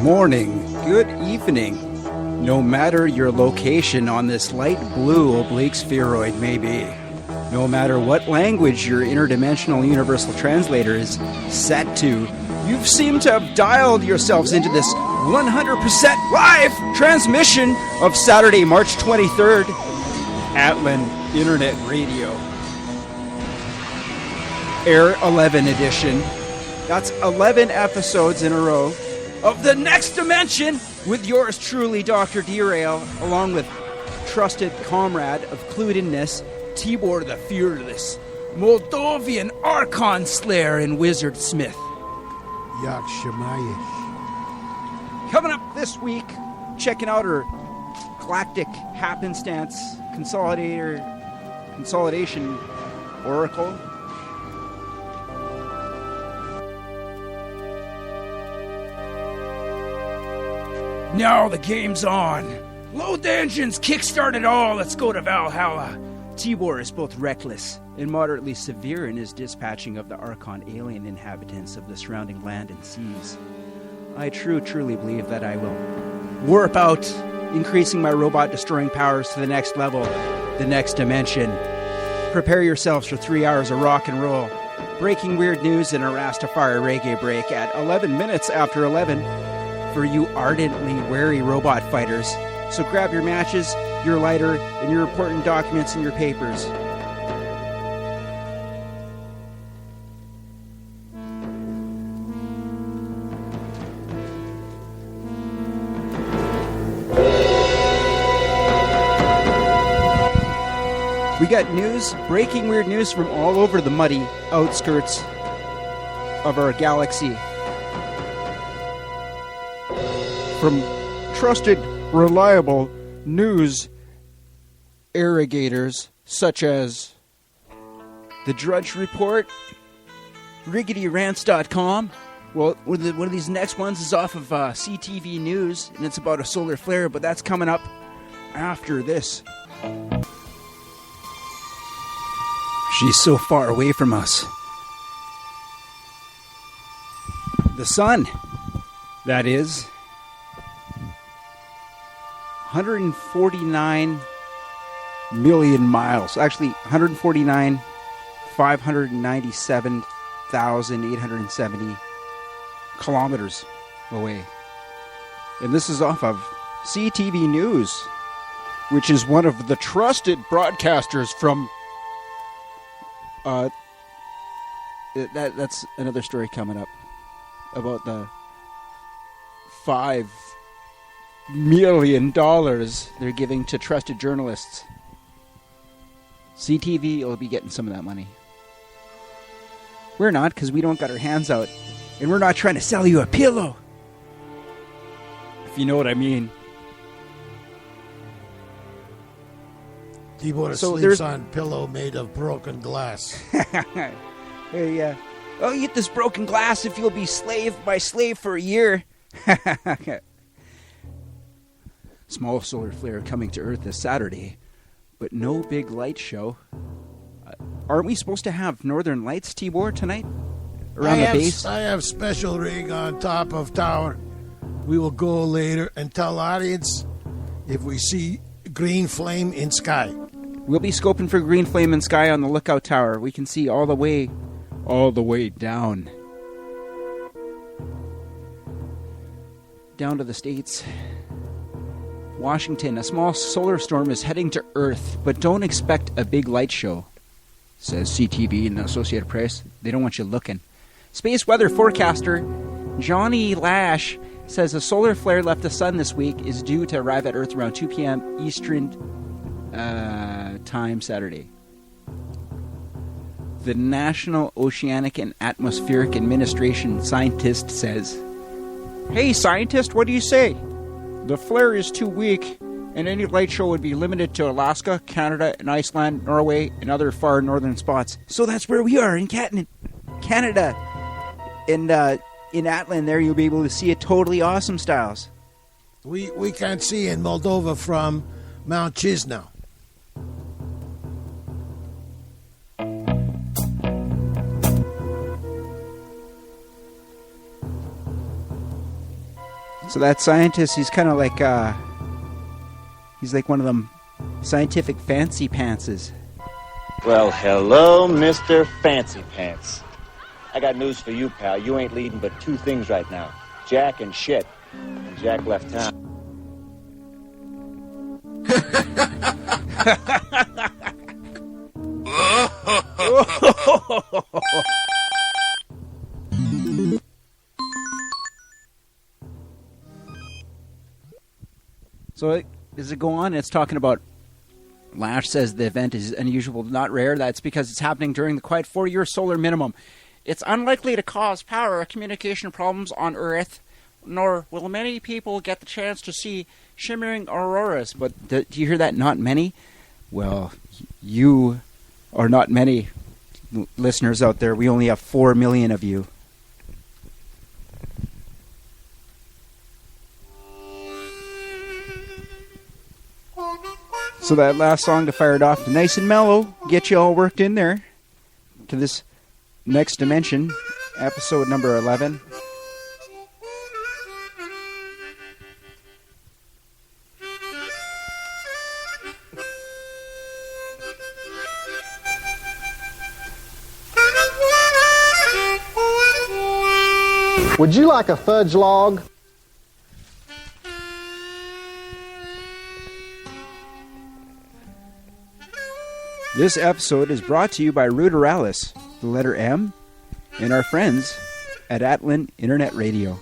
morning, good evening, no matter your location on this light blue oblique spheroid may be. No matter what language your interdimensional universal translator is set to, you've seemed to have dialed yourselves into this 100% live transmission of Saturday, March 23rd, Atlan Internet Radio. AIR11 edition. That's 11 episodes in a row of The Next Dimension with yours truly, Dr. D-Rail, along with trusted comrade of clued-inness, Tibor the Fearless, Moldovan Archon Slayer and Wizard Smith. Yak Shemayish. Coming up this week, checking out our galactic happenstance consolidation oracle. Now the game's on. Load the engines, kickstart it all. Let's go to Valhalla. Tibor is both reckless and moderately severe in his dispatching of the Archon alien inhabitants of the surrounding land and seas. I truly believe that I will warp out, increasing my robot-destroying powers to the next level, the next dimension. Prepare yourselves for 3 hours of rock and roll, breaking weird news in a Rastafari reggae break at 11 minutes after 11 for you ardently wary robot fighters. So grab your matches, your lighter, and your important documents and your papers. We got news, breaking weird news from all over the muddy outskirts of our galaxy. From trusted, reliable news irrigators such as the Drudge Report, riggedyrants.com. Well, one of these next ones is off of CTV News, and it's about a solar flare, but that's coming up after this. She's so far away from us. The sun, that is. 149 million miles. Actually, 149,597,870 kilometers away. And this is off of CTV News, which is one of the trusted broadcasters from... that's another story coming up about the $5 million they're giving to trusted journalists. CTV will be getting some of that money. We're not, because we don't got our hands out, and we're not trying to sell you a pillow, if you know what I mean. Tibor sleeps on pillow made of broken glass. Hey, oh, you get this broken glass if you'll be my slave for a year. Small solar flare coming to Earth this Saturday, but no big light show. Aren't we supposed to have northern lights, Tibor, tonight? Around the base? I have special rig on top of tower. We will go later and tell audience if we see green flame in sky. We'll be scoping for green flame in sky on the lookout tower. We can see all the way down to the States. Washington, a small solar storm is heading to Earth, but don't expect a big light show, says CTV and the Associated Press. They don't want you looking. Space weather forecaster Johnny Lash says a solar flare left the sun this week is due to arrive at Earth around 2 p.m. Eastern time Saturday. The National Oceanic and Atmospheric Administration scientist says, "Hey, scientist, what do you say? The flare is too weak, and any light show would be limited to Alaska, Canada, and Iceland, Norway, and other far northern spots." So that's where we are in Canada. And in Atlan there, you'll be able to see it totally awesome styles. We can't see in Moldova from Mount Chisinau. So that scientist, he's kind of like, he's like one of them scientific fancy pantses. Well, hello, Mr. Fancy Pants. I got news for you, pal. You ain't leading but two things right now. Jack and shit. And Jack left town. So does it go on? It's talking about Lash says the event is unusual, not rare. That's because it's happening during the quiet 4-year solar minimum. It's unlikely to cause power or communication problems on Earth, nor will many people get the chance to see shimmering auroras. But do you hear that? Not many? Well, you are not many listeners out there. We only have 4 million of you. So that last song to fire it off, nice and mellow, get you all worked in there to this next dimension, episode number 11. Would you like a fudge log? This episode is brought to you by Ruderalis, the letter M, and our friends at Atlin Internet Radio.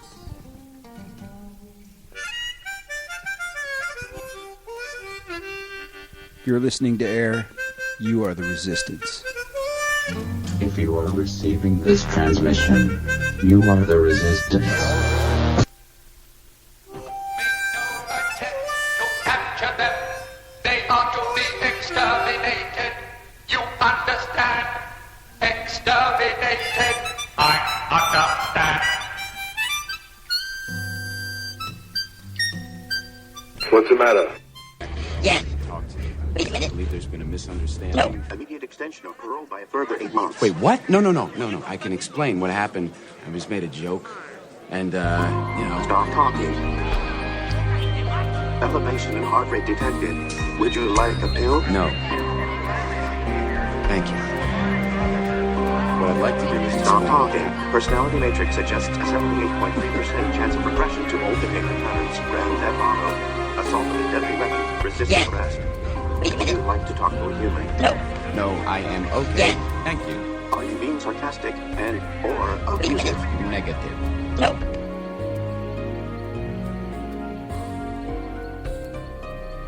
You're listening to AIR. You are the resistance. If you are receiving this transmission, you are the resistance. What's the matter? Yeah. Wait a minute. I believe there's been a misunderstanding. No. Immediate extension of parole by a further 8 months. Wait, what? No. I can explain what happened. I was made a joke. And, Stop talking. Elevation in heart rate detected. Would you like a pill? No. Thank you. What I'd like to do is Stop talking. Personality matrix suggests a 78.3% chance of regression to old behavior patterns. Grand Theft Auto. Assault with a deadly weapon. Resisting arrest. Wait a Would you minute. like to talk to a human? No, I am okay. Yeah. Thank you. Are you being sarcastic and or Wait a abusive? minute. Negative. No.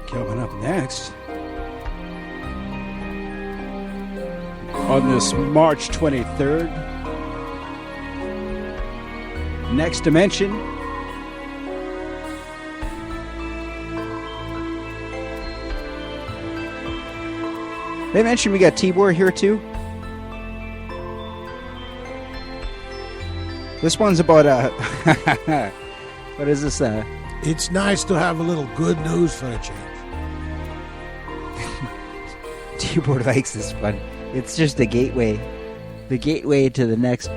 Coming up next, on this March 23rd, Next Dimension. They mentioned we got Tibor here too. This one's about what is this? It's nice to have a little good news for a change. Tibor likes this one. It's just the gateway to the next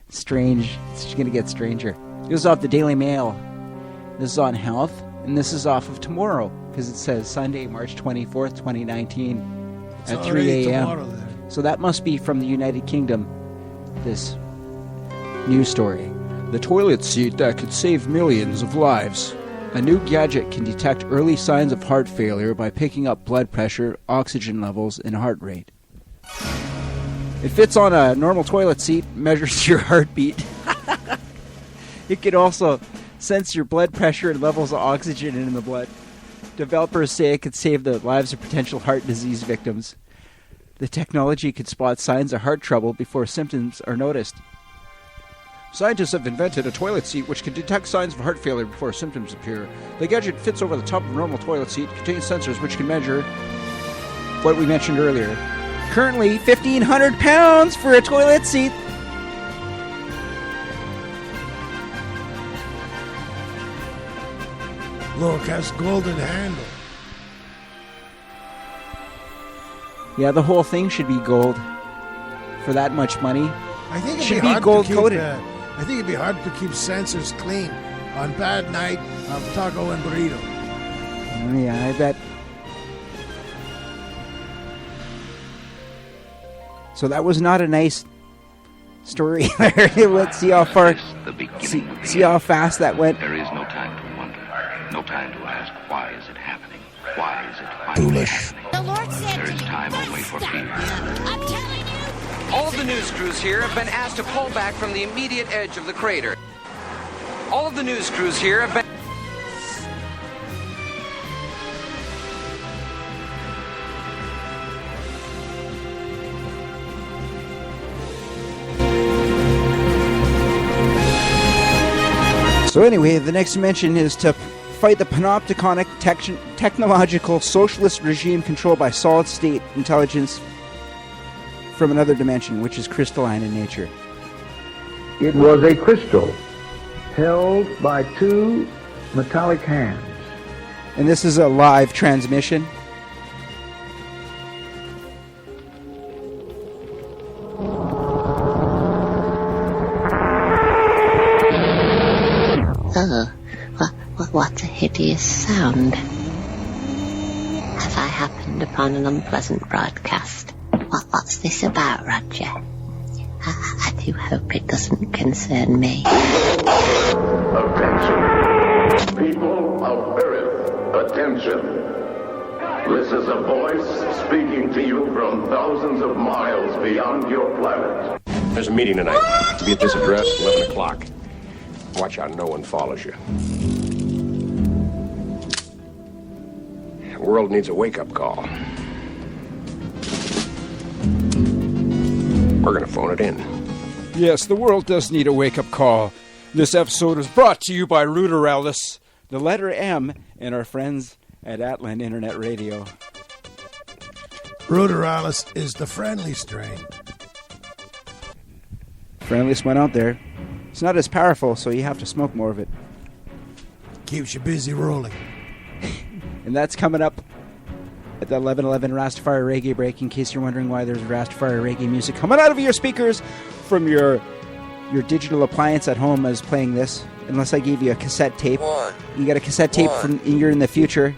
strange. It's going to get stranger. This is off the Daily Mail. This is on health, and this is off of tomorrow because it says Sunday, March 24th, 2019. It's at 3 already a.m. tomorrow there. So that must be from the United Kingdom, this news story. The toilet seat that could save millions of lives. A new gadget can detect early signs of heart failure by picking up blood pressure, oxygen levels, and heart rate. It fits on a normal toilet seat, measures your heartbeat. It could also sense your blood pressure and levels of oxygen in the blood. Developers say it could save the lives of potential heart disease victims. The technology could spot signs of heart trouble before symptoms are noticed. Scientists have invented a toilet seat which can detect signs of heart failure before symptoms appear. The gadget fits over the top of a normal toilet seat, contains sensors which can measure what we mentioned earlier. Currently, 1,500 pounds for a toilet seat. Look, has golden handle. Yeah, the whole thing should be gold for that much money. I think it'd Should be be hard gold to keep, coated. I think it'd be hard to keep sensors clean on bad night of taco and burrito. Oh, yeah, I bet. So that was not a nice story. Let's see how far, see how fast that went. There is no time to wonder, no time to ask, why is it happening? Why is it finally happening? The Lord said There is time only for fear. I'm telling you. All of the news crews here have been asked to pull back from the immediate edge of the crater. All of the news crews here have been... So anyway, the next dimension is to fight the panopticonic technological socialist regime controlled by solid-state intelligence from another dimension, which is crystalline in nature. It was a crystal held by two metallic hands. And this is a live transmission. Oh, what a hideous sound. Have I happened upon an unpleasant broadcast? What's this about, Roger? I do hope it doesn't concern me. Attention. People of Earth, attention. This is a voice speaking to you from thousands of miles beyond your planet. There's a meeting tonight. To be at this address, 11 o'clock. Watch out no one follows you. The world needs a wake-up call. We're gonna phone it in. Yes, the world does need a wake-up call. This episode is brought to you by Ruderalis, the letter M, and our friends at Atlan Internet Radio. Ruderalis is the friendly strain. Friendliest one out there. It's not as powerful, so you have to smoke more of it. Keeps you busy rolling. And that's coming up at the 11:11 Rastafari Reggae break, in case you're wondering why there's Rastafari Reggae music coming out of your speakers from your digital appliance at home as playing this. Unless I gave you a cassette tape. You got a cassette tape from you're in the future.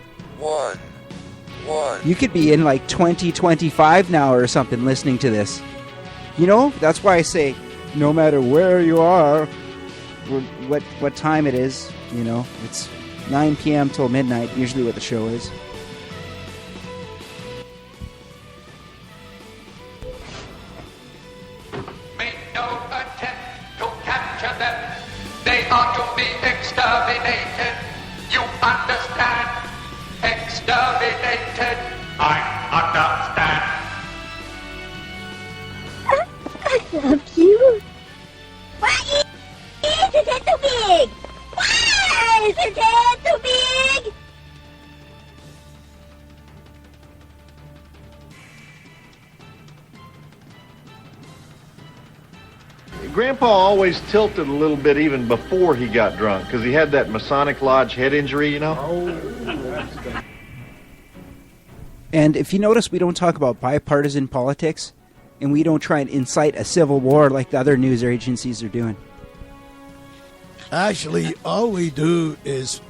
You could be in like 2025 now or something listening to this. You know, that's why I say, no matter where you are, what time it is, you know, it's 9 p.m. till midnight, usually what the show is. Make no attempt to capture them. They are to be exterminated. You understand? Exterminated. I understand. I love you. Why is his head so big? Why is his head so big? Grandpa always tilted a little bit even before he got drunk because he had that Masonic Lodge head injury, you know? And if you notice, we don't talk about bipartisan politics, and we don't try and incite a civil war like the other news agencies are doing. Actually, all we do is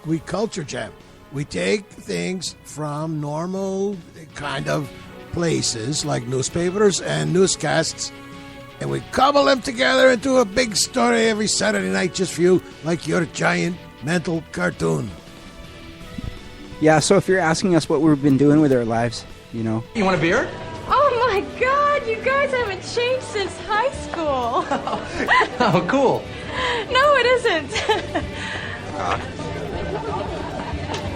we culture jam. We take things from normal kind of places like newspapers and newscasts, and we cobble them together into a big story every Saturday night just for you, like your giant mental cartoon. Yeah, so if you're asking us what we've been doing with our lives, you know. You want a beer? Oh my God, you guys haven't changed since high school. Oh, cool. No, it isn't.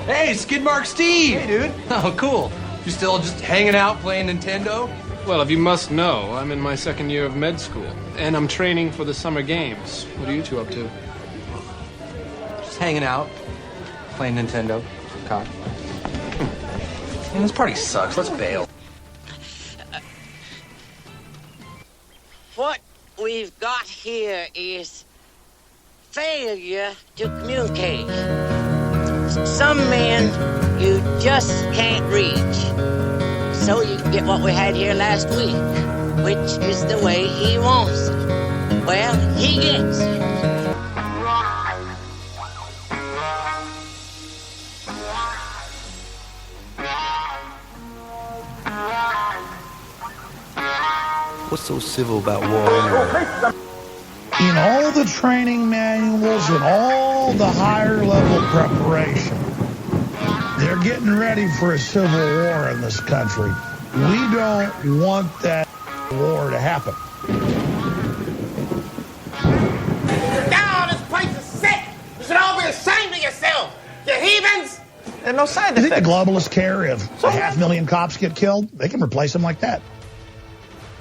Hey, Skidmark Steve! Hey, dude. Oh, cool. You still just hanging out playing Nintendo? Well, if you must know, I'm in my second year of med school, and I'm training for the summer games. What are you two up to? Just hanging out, playing Nintendo. God. Man, this party sucks. Let's bail. What we've got here is failure to communicate. Some men you just can't reach. So you get what we had here last week, which is the way he wants it. Well, he gets it. What's so civil about war anyway? In all the training manuals and all the higher level preparation, they're getting ready for a civil war in this country. We don't want that war to happen. Now this place is sick. You should all be ashamed of yourselves, you heathens. There's no side You effects. think the globalists care if 500,000 cops get killed? They can replace them like that.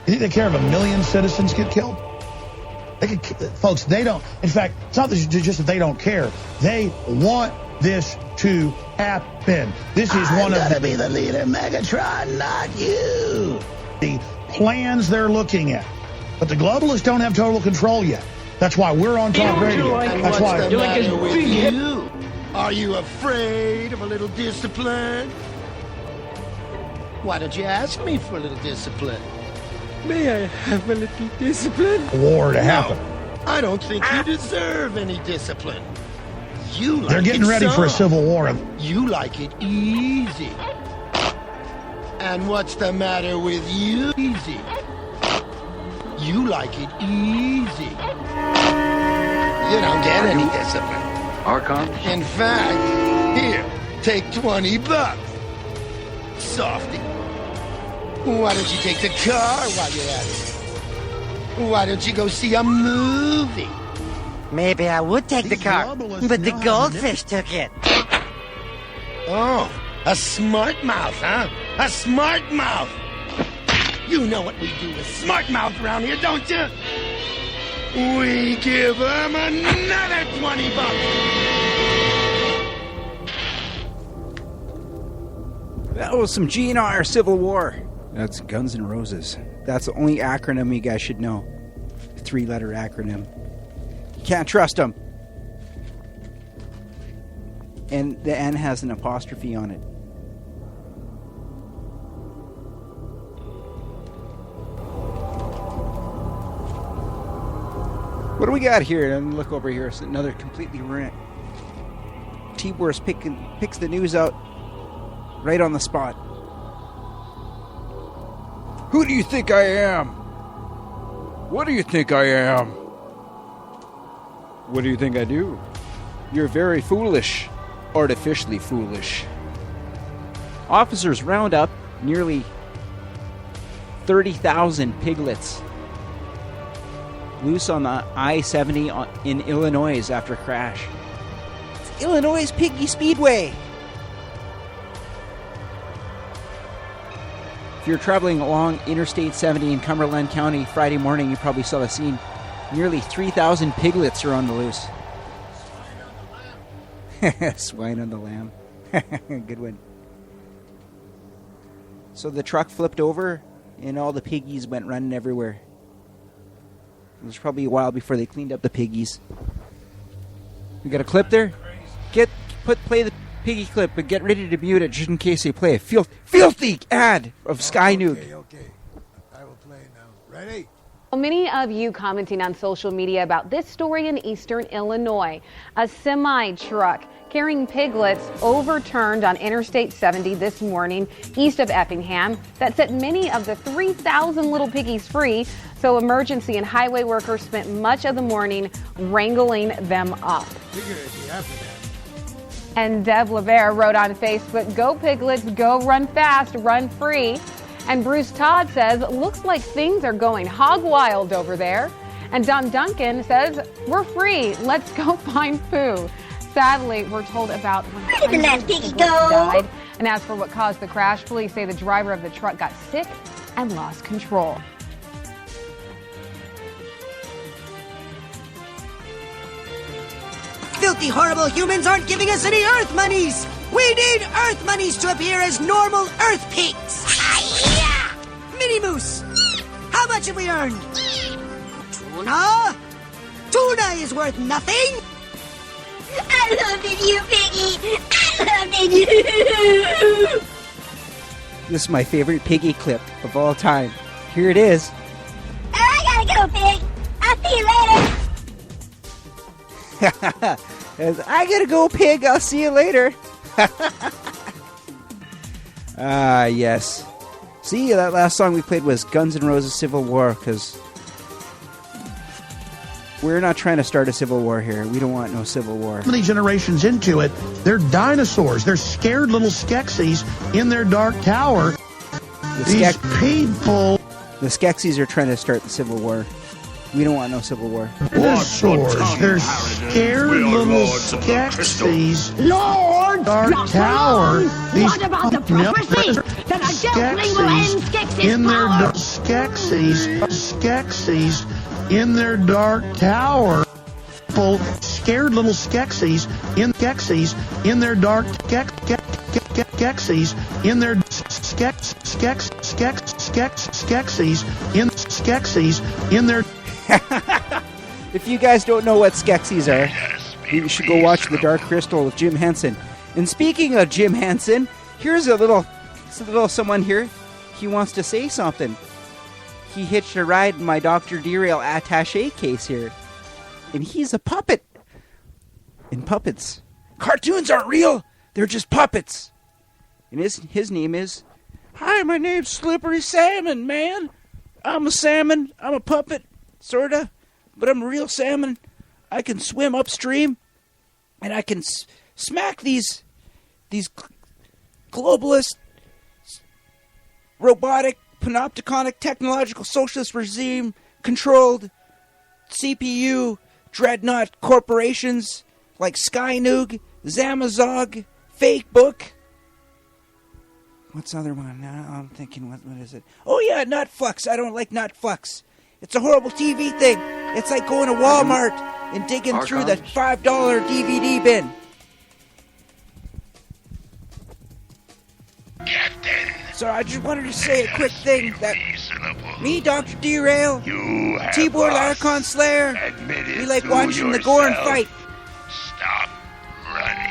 You think they care if 1 million citizens get killed? Folks, they don't. In fact, it's not just that they don't care. They want this to happen. This is one of gotta be the leader, Megatron, not you. the plans they're looking at. But the globalists don't have total control yet. That's why we're on talk radio. That's why. You? Are you afraid of a little discipline? Why don't you ask me for a little discipline? May I have a little discipline? War to happen. No, I don't think you deserve any discipline. You like They're getting ready for a civil war. You like it easy. And what's the matter with you? Easy. You like it easy. You don't get any discipline. Archon? In fact, here, take $20. Softy. Why don't you take the car while you're at it? Why don't you go see a movie? Maybe I would take the car, but the goldfish took it. Oh, a smart mouth, huh? A smart mouth. You know what we do with smart mouth around here, don't you? We give them another $20. That was some GNR Civil War. That's Guns N' Roses. That's the only acronym you guys should know. 3-letter acronym. You can't trust them. And the N has an apostrophe on it. What do we got here? Let me look over here. It's another completely rant. T-Wars picks the news out right on the spot. Who do you think I am? What do you think I am? What do you think I do? You're very foolish. Artificially foolish. Officers round up nearly 30,000 piglets loose on the I-70 in Illinois after a crash. It's Illinois' Piggy Speedway. If you're traveling along Interstate 70 in Cumberland County Friday morning, you probably saw the scene. Nearly 3,000 piglets are on the loose. Swine on the lamb. Good one. So the truck flipped over and all the piggies went running everywhere. It was probably a while before they cleaned up the piggies. We got a clip there? Play the piggy clip, but get ready to mute it just in case they play a filthy ad of Sky Nuke. Okay. I will play it now. Ready? Many of you commenting on social media about this story in eastern Illinois. A semi-truck carrying piglets overturned on Interstate 70 this morning east of Effingham that set many of the 3,000 little piggies free. So emergency and highway workers spent much of the morning wrangling them up. And Deb LeVere wrote on Facebook, "Go piglets, go run fast, run free." And Bruce Todd says, "Looks like things are going hog wild over there." And Don Duncan says, "We're free, let's go find food." Sadly, we're told about 100 piglets died. And as for what caused the crash, police say the driver of the truck got sick and lost control. Filthy, horrible humans aren't giving us any Earth monies! We need Earth monies to appear as normal Earth pigs! Mini Moose, how much have we earned? Tuna? Tuna is worth nothing! I loved it, you piggy! I loved it, you! This is my favorite piggy clip of all time. Here it is. I gotta go, pig! I'll see you later! I gotta go, pig. I'll see you later. Ah, yes. See, that last song we played was Guns N' Roses Civil War, because we're not trying to start a civil war here. We don't want no civil war. Many generations into it, they're dinosaurs. They're scared little Skeksis in their dark tower. These people... The Skeksis are trying to start the civil war. We don't want no civil war. Dinosaurs. They're scared little Skeksis. Lord, dark tower. What about the prophecy that a deathling will end Skeksis' power? Skeksis in their dark tower. People, scared little Skeksis in their dark Skeksis in their Skeksis in their. If you guys don't know what Skeksis are, you should go watch The Dark Crystal with Jim Henson. And speaking of Jim Henson, here's a little someone here. He wants to say something. He hitched a ride in my Dr. D-Rail attaché case here. And he's a puppet. And puppets. Cartoons aren't real. They're just puppets. And his name is... Hi, my name's Slippery Salmon, man. I'm a salmon. I'm a puppet, sorta. But I'm a real salmon. I can swim upstream. And I can smack these globalist, robotic, panopticonic, technological, socialist regime-controlled CPU dreadnought corporations like Skynoog, Zamazog, Fakebook. What's the other one? Now I'm thinking, what is it? Oh yeah, Nutflux. I don't like Nutflux. It's a horrible TV thing. It's like going to Walmart and digging through the $5 DVD bin. Captain. So I just wanted to say a quick thing that me, Dr. D-Rail, T-Board Laracon Slayer, we like watching the Gorn fight. Stop running.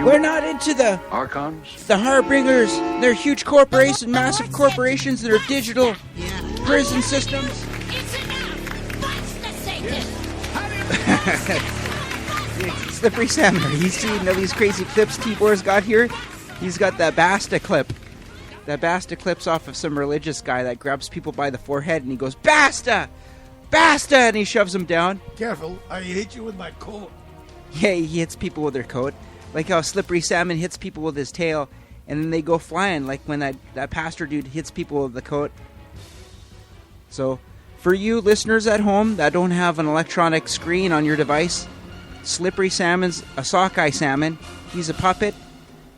We're not into the Archons? The Harbingers. They're huge corporations, massive corporations that are digital prison systems. Slippery Salmon, are you seeing all these crazy clips T-Boar's got here? He's got that Basta clip. That Basta clip's off of some religious guy that grabs people by the forehead and he goes, Basta! Basta! And he shoves them down. Careful, I hit you with my coat. Yeah, he hits people with their coat. Like how Slippery Salmon hits people with his tail and then they go flying, like when that pastor dude hits people with the coat. So, for you listeners at home that don't have an electronic screen on your device, Slippery Salmon's a sockeye salmon. He's a puppet,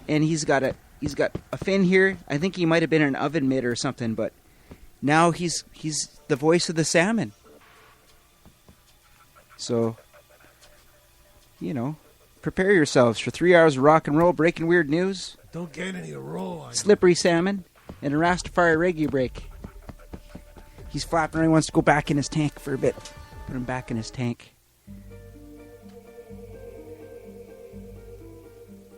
and he's got a fin here. I think he might have been an oven mitt or something, but now he's the voice of the salmon. So, you know, prepare yourselves for 3 hours of rock and roll, breaking weird news. Don't get any roll on Slippery Salmon and a Rastafari reggae break. He's flapping around. He wants to go back in his tank for a bit. Put him back in his tank.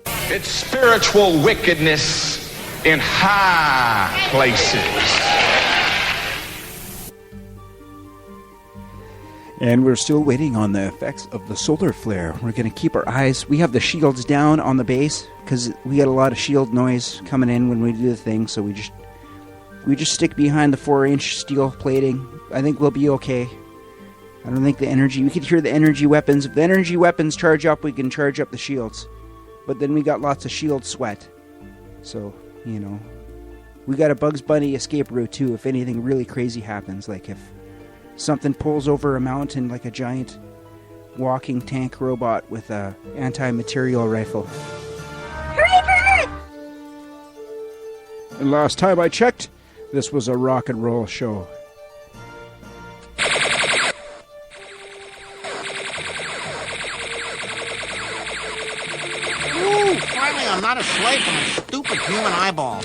It's spiritual wickedness in high places. And we're still waiting on the effects of the solar flare. We're going to keep our eyes. We have the shields down on the base because we get a lot of shield noise coming in when we do the thing. So we just stick behind the 4-inch steel plating. I think we'll be okay. I don't think the energy... We could hear the energy weapons. If the energy weapons charge up, we can charge up the shields. But then we got lots of shield sweat. So, you know. We got a Bugs Bunny escape route, too, if anything really crazy happens. Like if something pulls over a mountain like a giant walking tank robot with a anti-material rifle. And last time I checked, this was a rock and roll show. Ooh, finally I'm not a slave to my stupid human eyeball.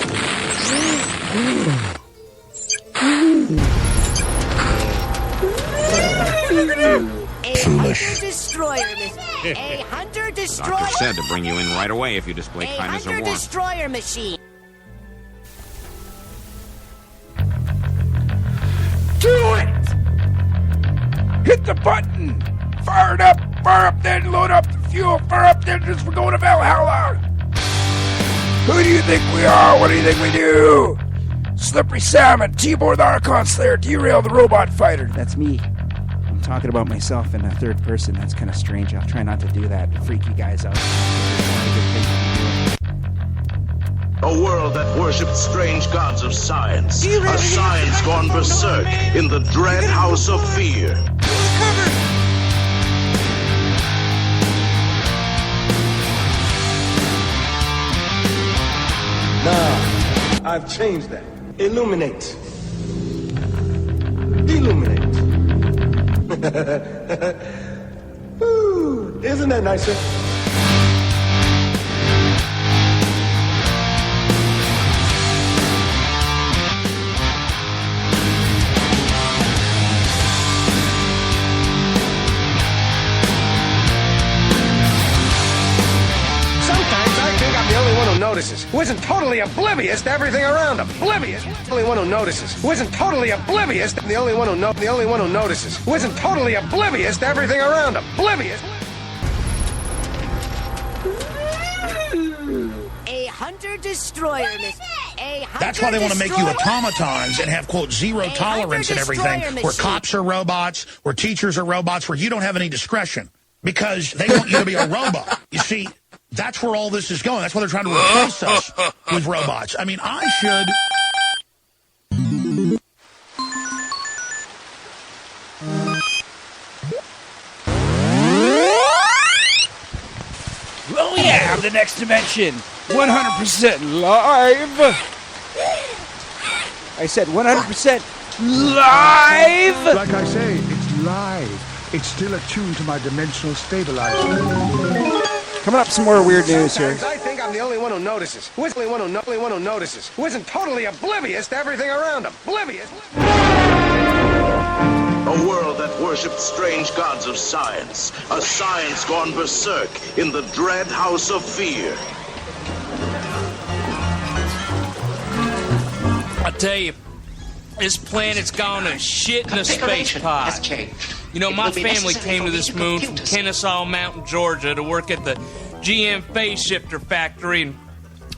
Foolish. A hunter-destroyer. Doctor said to bring you in right away if you display kindness or warmth. Hunter-destroyer machine. Do it! Hit the button! Fire it up! Fire up the engine, load up the fuel, fire up the engines, we're going to Valhalla! Who do you think we are? What do you think we do? Slippery Salmon, T-Bore the Archon Slayer, D-Rail the Robot Fighter. That's me. I'm talking about myself in a third person. That's kind of strange. I'll try not to do that to freak you guys out. A world that worships strange gods of science. A science gone berserk in the dread house of fear. Nah, I've changed that. Illuminate. Illuminate. Ooh, isn't that nicer? Notices, who isn't totally oblivious to everything around him. Oblivious. The only one who notices, who isn't totally oblivious. The only one who notices, who isn't totally oblivious to everything around him. Oblivious. A hunter-destroyer, Miss. That's why they want to make you automatons and have, quote, zero tolerance and everything, where cops are robots, where teachers are robots, where you don't have any discretion, because they want you to be a robot. You see, that's where all this is going. That's why they're trying to replace us with robots. I mean, I should... Oh yeah, the next dimension. 100% live. I said 100% live. Like I say, it's live. It's still attuned to my dimensional stabilizer. Coming up, some more weird news here. I think I'm the only one who notices. Who is the only one who notices? Who isn't totally oblivious to everything around him? Oblivious. A world that worships strange gods of science. A science gone berserk in the dread house of fear. I tell you, this planet's gone to shit in a space pod. You know, my family came to this moon from Kennesaw Mountain, Georgia, to work at the GM phase shifter factory, and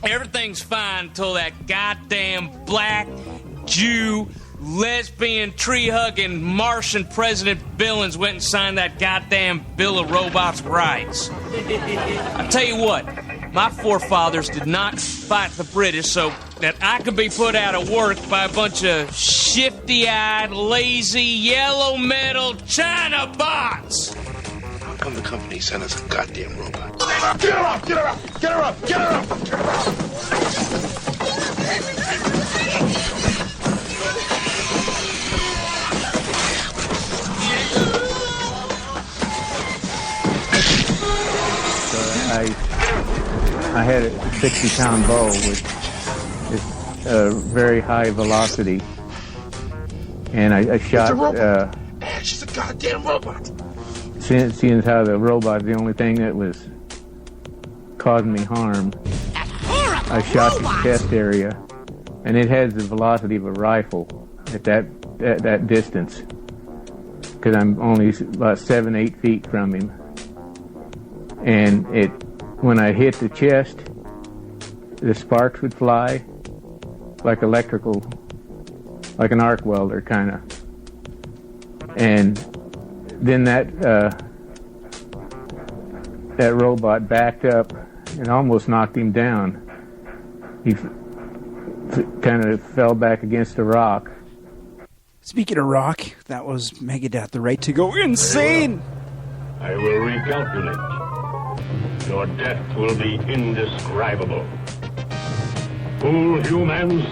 everything's fine until that goddamn black Jew, lesbian, tree-hugging Martian President Billings went and signed that goddamn Bill of Robots' Rights. I tell you what, my forefathers did not fight the British so that I could be put out of work by a bunch of shifty-eyed, lazy, yellow metal China bots. How come the company sent us a goddamn robot? Get her up! Get her up! Get her up! Get her up! Get her I had a 60-pound bow with a very high velocity, and I shot. It's a robot. She's a goddamn robot. Seeing as how the robot is the only thing that was causing me harm, I shot the chest area, and it has the velocity of a rifle at that distance, because I'm only about 7-8 feet from him, and when I hit the chest, the sparks would fly like electrical, like an arc welder kind of. And then that robot backed up and almost knocked him down. He kind of fell back against a rock. Speaking of rock, that was Megadeth, the right to go insane. I will recalculate. Your death will be indescribable. Fool humans.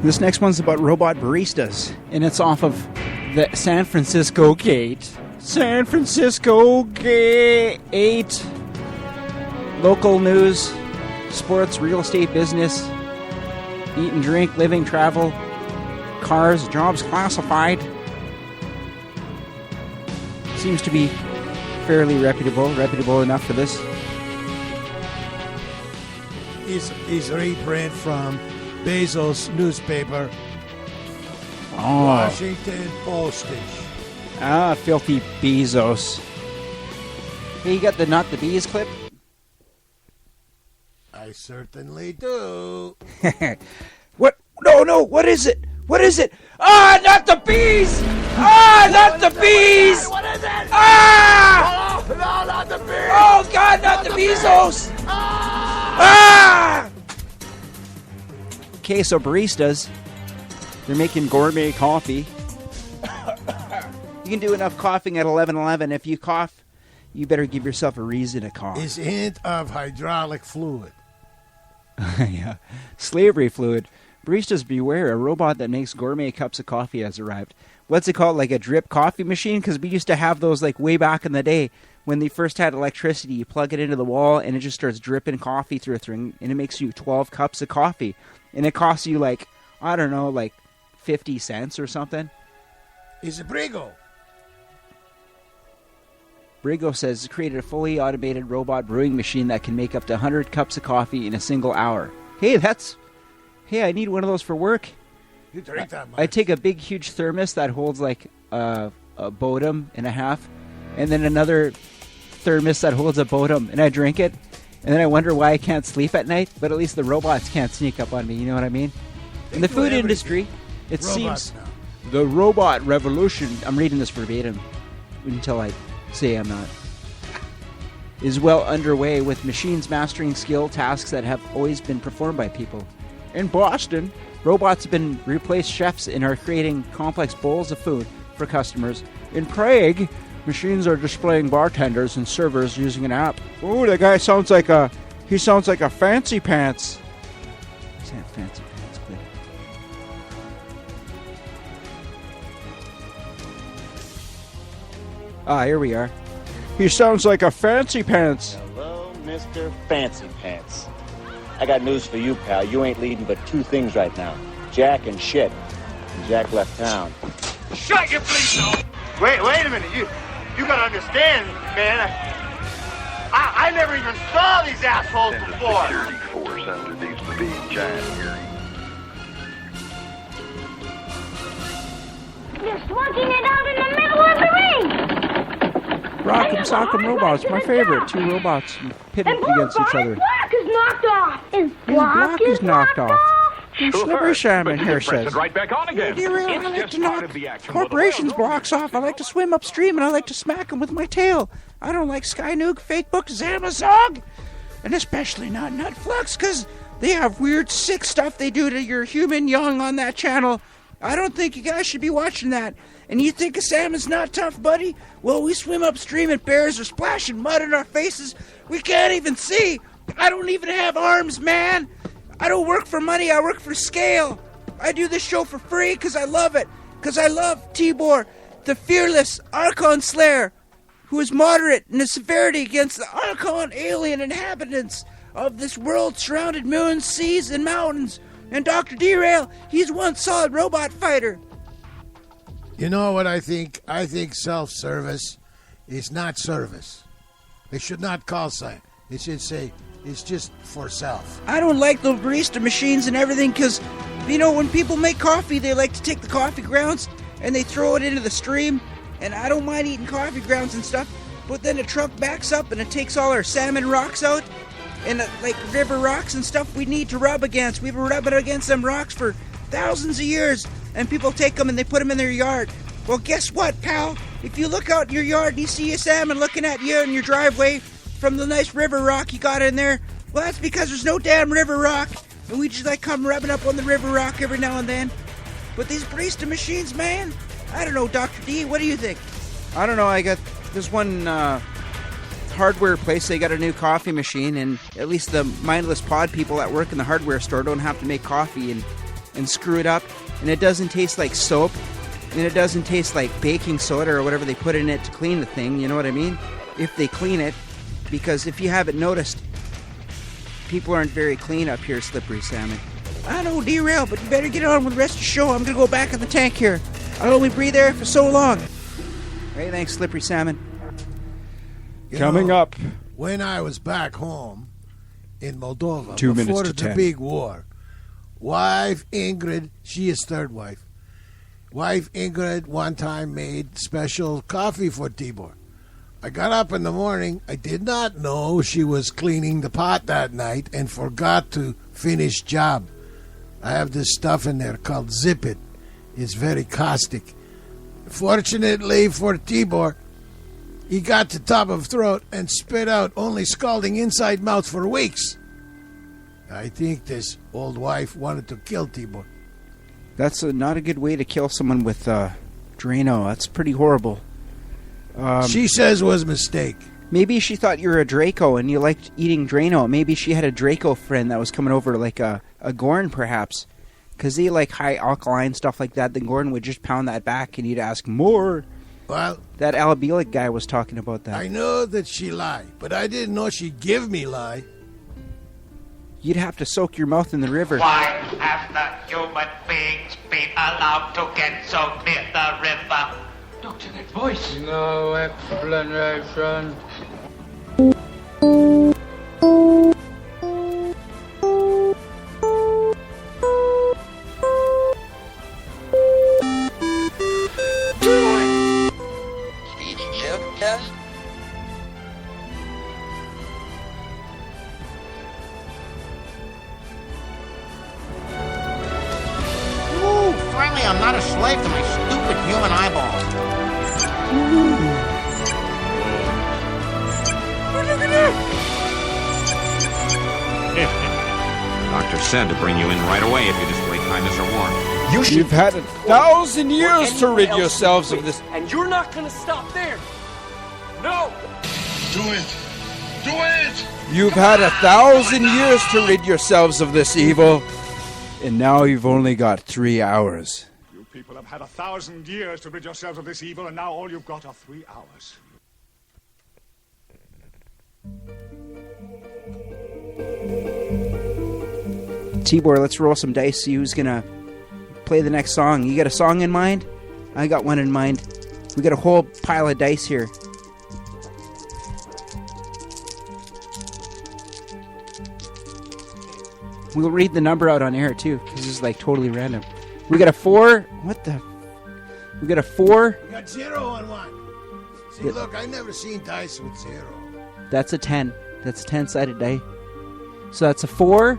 This next one's about robot baristas, and it's off of the San Francisco Gate. San Francisco Gate. Local news, sports, real estate, business, eat and drink, living, travel, cars, jobs classified. Seems to be fairly reputable enough for this. Is reprint from Bezos' newspaper, Oh. Washington Postage. Ah, filthy Bezos. Hey, you got the Not the Bees clip? I certainly do. What? No, what is it? What is it? Ah, not the bees! Ah, not the bees! What is it? Ah! Oh, no, not the bees! Oh, God, not the Bezos! Ah! Okay, so baristas, they're making gourmet coffee. You can do enough coughing at 11:11. If you cough, you better give yourself a reason to cough. Is a hint of hydraulic fluid. Yeah. Slavery fluid. Baristas beware, a robot that makes gourmet cups of coffee has arrived. What's it called, like a drip coffee machine? Because we used to have those like way back in the day when they first had electricity. You plug it into the wall and it just starts dripping coffee through a thing, and it makes you 12 cups of coffee. And it costs you like, I don't know, like 50 cents or something. Is it Brigo? Brigo says it's created a fully automated robot brewing machine that can make up to 100 cups of coffee in a single hour. Hey, I need one of those for work. You drink that much. I take a big, huge thermos that holds like a Bodum and a half, and then another thermos that holds a Bodum, and I drink it, and then I wonder why I can't sleep at night, but at least the robots can't sneak up on me, you know what I mean? In the food industry, it seems the robot revolution, I'm reading this verbatim until I say I'm not, is well underway, with machines mastering skill tasks that have always been performed by people. In Boston, robots have been replaced chefs and are creating complex bowls of food for customers. In Prague, machines are displaying bartenders and servers using an app. Ooh, that guy sounds like a fancy pants. What's that fancy pants clip? Ah, here we are. He sounds like a fancy pants. Hello, Mr. Fancy Pants. I got news for you, pal. You ain't leading but two things right now. Jack and shit. And Jack left town. Shut your bleeding mouth! Wait a minute. You gotta understand, man. I never even saw these assholes before. Security force underneath the big giant here. You're slugging it out in the middle of the ring! Rock'em Sock'em Robots, my favorite. Two robots pitted against each other. Block is knocked off! His block is knocked off. Slippery Salmon here Press says, it right back on again. I like to knock corporations' blocks off. I like to swim upstream, and I like to smack them with my tail. I don't like Skynook, Facebook, Zamazog, and especially not Netflix, because they have weird, sick stuff they do to your human young on that channel. I don't think you guys should be watching that. And you think a salmon's not tough, buddy? Well, we swim upstream and bears are splashing mud in our faces. We can't even see. I don't even have arms, man. I don't work for money. I work for scale. I do this show for free because I love it. Because I love Tibor, the fearless Archon Slayer, who is moderate in his severity against the Archon alien inhabitants of this world-surrounded moons, seas, and mountains. And Dr. D-Rail, he's one solid robot fighter. You know what I think? I think self-service is not service. They should not call sign. They should say it's just for self. I don't like those barista machines and everything because, you know, when people make coffee, they like to take the coffee grounds and they throw it into the stream. And I don't mind eating coffee grounds and stuff, but then the truck backs up and it takes all our salmon rocks out and like river rocks and stuff we need to rub against. We've been rubbing against them rocks for thousands of years, and people take them and they put them in their yard. Well, guess what, pal? If you look out in your yard and you see a salmon looking at you in your driveway from the nice river rock you got in there, well, that's because there's no damn river rock, and we just like come rubbing up on the river rock every now and then. But these barista machines, man, I don't know, Dr. D, what do you think? I don't know, I got this one hardware place, they got a new coffee machine, and at least the mindless pod people that work in the hardware store don't have to make coffee and screw it up, and it doesn't taste like soap, and it doesn't taste like baking soda or whatever they put in it to clean the thing, you know what I mean? If they clean it, because if you haven't noticed, people aren't very clean up here, Slippery Salmon. I know, D-Rail, but you better get on with the rest of the show. I'm going to go back in the tank here. I'll only breathe air for so long. Hey, thanks, Slippery Salmon. Coming up. When I was back home in Moldova, 2 minutes before to the 10. big war, wife Ingrid, she is third wife, Wife Ingrid one time made special coffee for Tibor. I got up in the morning. I did not know she was cleaning the pot that night and forgot to finish job. I have this stuff in there called Zip It. It's very caustic. Fortunately for Tibor, he got to top of throat and spit out only scalding inside mouth for weeks. I think this old wife wanted to kill Tibor. That's not a good way to kill someone with Drano. That's pretty horrible. She says it was a mistake. Maybe she thought you were a Draco and you liked eating Drano. Maybe she had a Draco friend that was coming over, like a Gorn perhaps. Because they like high alkaline stuff like that. Then Gordon would just pound that back and he'd ask more. Well, that Alabelic guy was talking about that. I know that she lied, but I didn't know she'd give me lie. You'd have to soak your mouth in the river. Why have the human beings been allowed to get so near the river? Doctor, that voice. No explanation. Finally, I'm not a slave to my stupid human eyeballs. Doctor said to bring you in right away if you just wait behind Mr. Warren. You've had 1,000 years to rid yourselves of this. And you're not gonna stop there. No! Do it! Do it! You've had 1,000 years to rid yourselves of this evil. And now you've only got 3 hours. You people have had 1,000 years to rid yourselves of this evil, and now all you've got are 3 hours. Tibor, let's roll some dice, see who's gonna play the next song. You got a song in mind? I got one in mind. We got a whole pile of dice here. We'll read the number out on air too, because it's like totally random. We got a 4. What the? We got a 4. We got 0 on 1. See, Yeah. look, I never seen dice with 0. That's a 10. That's a 10-sided die. So that's a 4.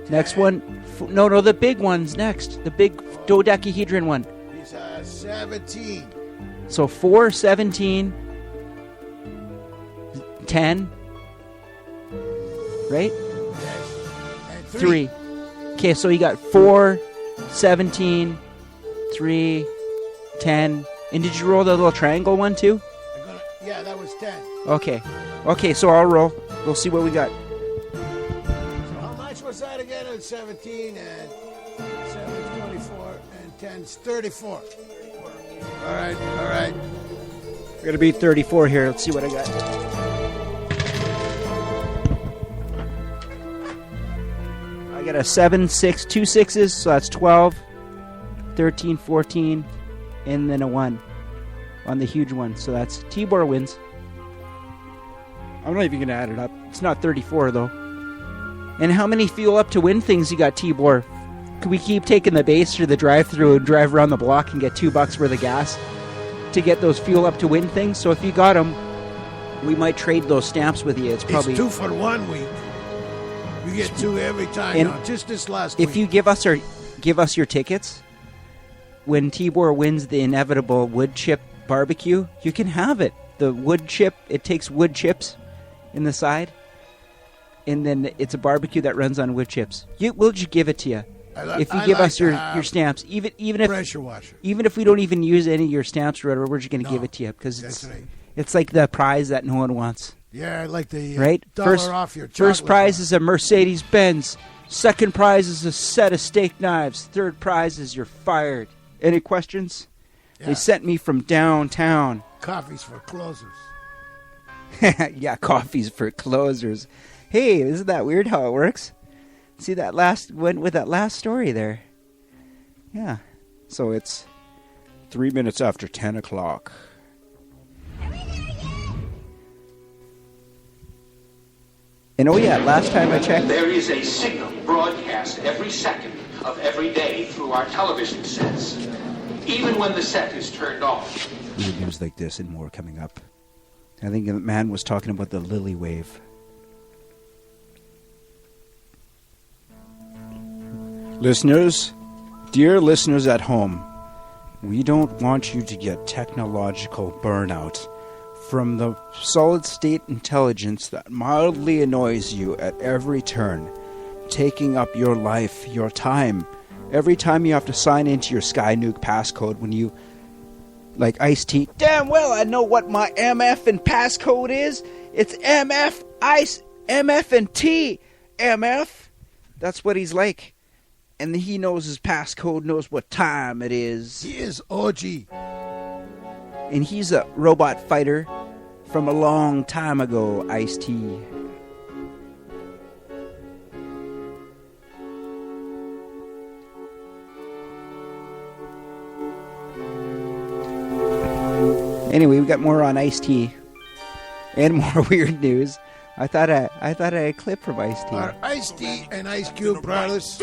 Next one. No, the big one's next. The big dodecahedron one. He's 17. So 4, 17, 10. Right? And 3. Okay, so you got 4, 17, 3, 10. And did you roll the little triangle one too? Yeah, that was 10. Okay, so I'll roll. We'll see what we got. So how much was that again? It was 17 and 7 is 24 and 10 is 34. All right. We're going to beat 34 here. Let's see what I got. I got a 7, 6, 2 6s, so that's 12, 13, 14, and then a 1 on the huge one. So that's Tibor wins. I'm not even going to add it up. It's not 34, though. And how many fuel up to win things you got, Tibor? Could we keep taking the base through the drive-thru and drive around the block and get $2 worth of gas to get those fuel up to win things? So if you got them, we might trade those stamps with you. It's probably 2 for 1 week. We get 2 every time And now. Just this last if week. you give us your tickets, when Tibor wins the inevitable wood chip barbecue, you can have it. The wood chip, it takes wood chips in the side, and then it's a barbecue that runs on wood chips. We'll just give it to you. If you give us your stamps, even if pressure washer. even if we don't even use any of your stamps or whatever, we're just going to give it to you because it's like the prize that no one wants. Yeah, like the Right? $1 off your First chocolate prize bar. is a Mercedes-Benz. Second prize is a set of steak knives. Third prize is you're fired. Any questions? Yeah. They sent me from downtown. Coffees for closers. Yeah, coffees for closers. Hey, isn't that weird how it works? See that went with that last story there. Yeah. So it's 3 minutes after 10 o'clock. And oh yeah, last time I checked, there is a signal broadcast every second of every day through our television sets, even when the set is turned off. Weird news like this and more coming up. I think the man was talking about the Lily Wave. Listeners, dear listeners at home, we don't want you to get technological burnout from the solid-state intelligence that mildly annoys you at every turn, taking up your life, your time. Every time you have to sign into your Skynuke passcode when you, like Ice-T, damn well I know what my MF and passcode is. It's MF, Ice, MF and T, MF. That's what he's like. And he knows his passcode, knows what time it is. He is OG. And he's a robot fighter from a long time ago, Ice-T. Anyway, we got more on Ice-T and more weird news. I thought I had a clip from Ice-T. Are Ice-T and Ice Cube brothers?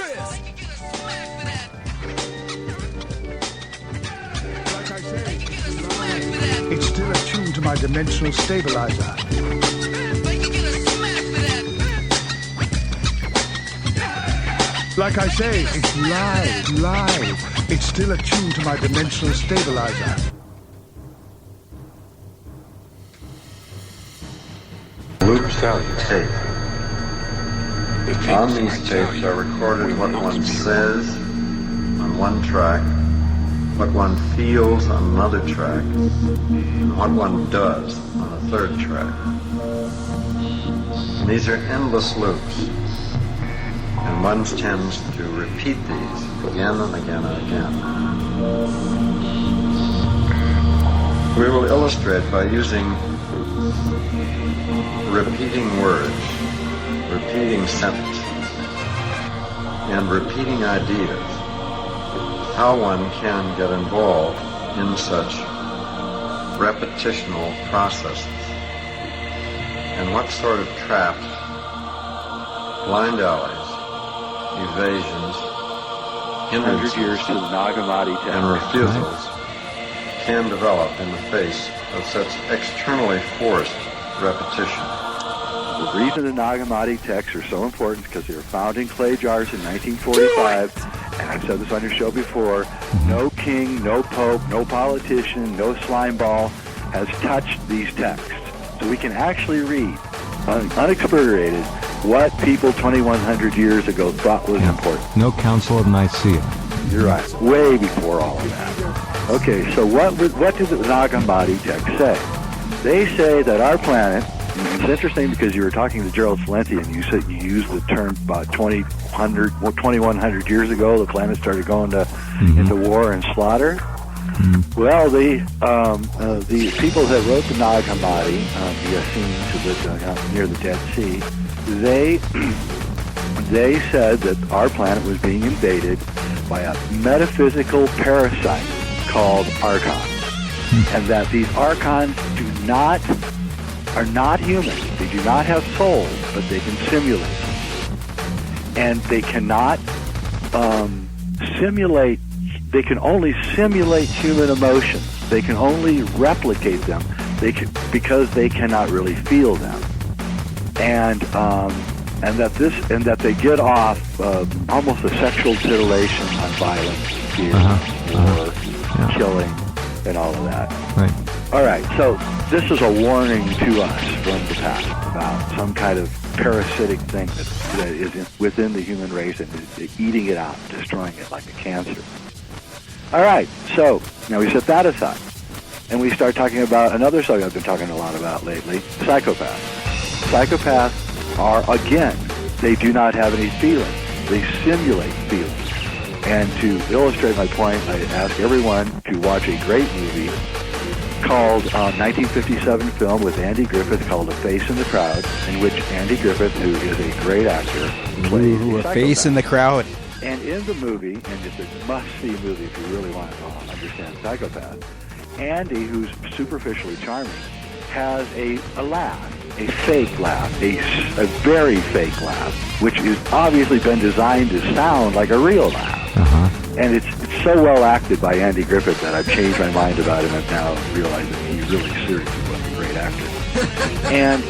It's still attuned to my dimensional stabilizer. Like I say, it's live. It's still attuned to my dimensional stabilizer. Loop tape. On these tapes are recorded what one says on one track, what one feels on another track, and what one does on a third track. And these are endless loops, and one tends to repeat these again and again and again. We will illustrate by using repeating words, repeating sentences, and repeating ideas, how one can get involved in such repetitional processes, and what sort of traps, blind alleys, evasions, hindrances, and refusals can develop in the face of such externally forced repetition. The reason the Nagamati texts are so important is because they were found in clay jars in 1945, and I've said this on your show before, no king, no pope, no politician, no slime ball has touched these texts. So we can actually read, unexpurgated, what people 2,100 years ago thought was important. No Council of Nicaea. You're right, way before all of that. Okay, so what did the Nagamati text say? They say that our planet, and it's interesting because you were talking to Gerald Salenti and you said you used the term about 2,100 years ago, the planet started going into war and slaughter. Well, the people that wrote the Nag Hammadi, the Essenes who lived near the Dead Sea, they said that our planet was being invaded by a metaphysical parasite called Archons. And that these Archons are not human. They do not have souls, but they can simulate them. And they cannot simulate, they can only simulate human emotions. They can only replicate them because they cannot really feel them. And that they get off almost a sexual titillation on violence, fear, war, killing, and all of that. Right. All right, so this is a warning to us from the past about some kind of parasitic thing that is within the human race and is eating it out, destroying it like a cancer. All right, so now we set that aside, and we start talking about another subject I've been talking a lot about lately, psychopaths. Psychopaths are, again, they do not have any feelings. They simulate feelings. And to illustrate my point, I ask everyone to watch a great movie called 1957 film with Andy Griffith called A Face in the Crowd, in which Andy Griffith, who is a great actor, plays a face in the crowd. And in the movie, and it's a must-see movie if you really want to understand psychopath, Andy, who's superficially charming, has a laugh. a fake laugh, a very fake laugh, which has obviously been designed to sound like a real laugh. And it's so well acted by Andy Griffith that I've changed my mind about him and now realize that he really seriously was a great actor. And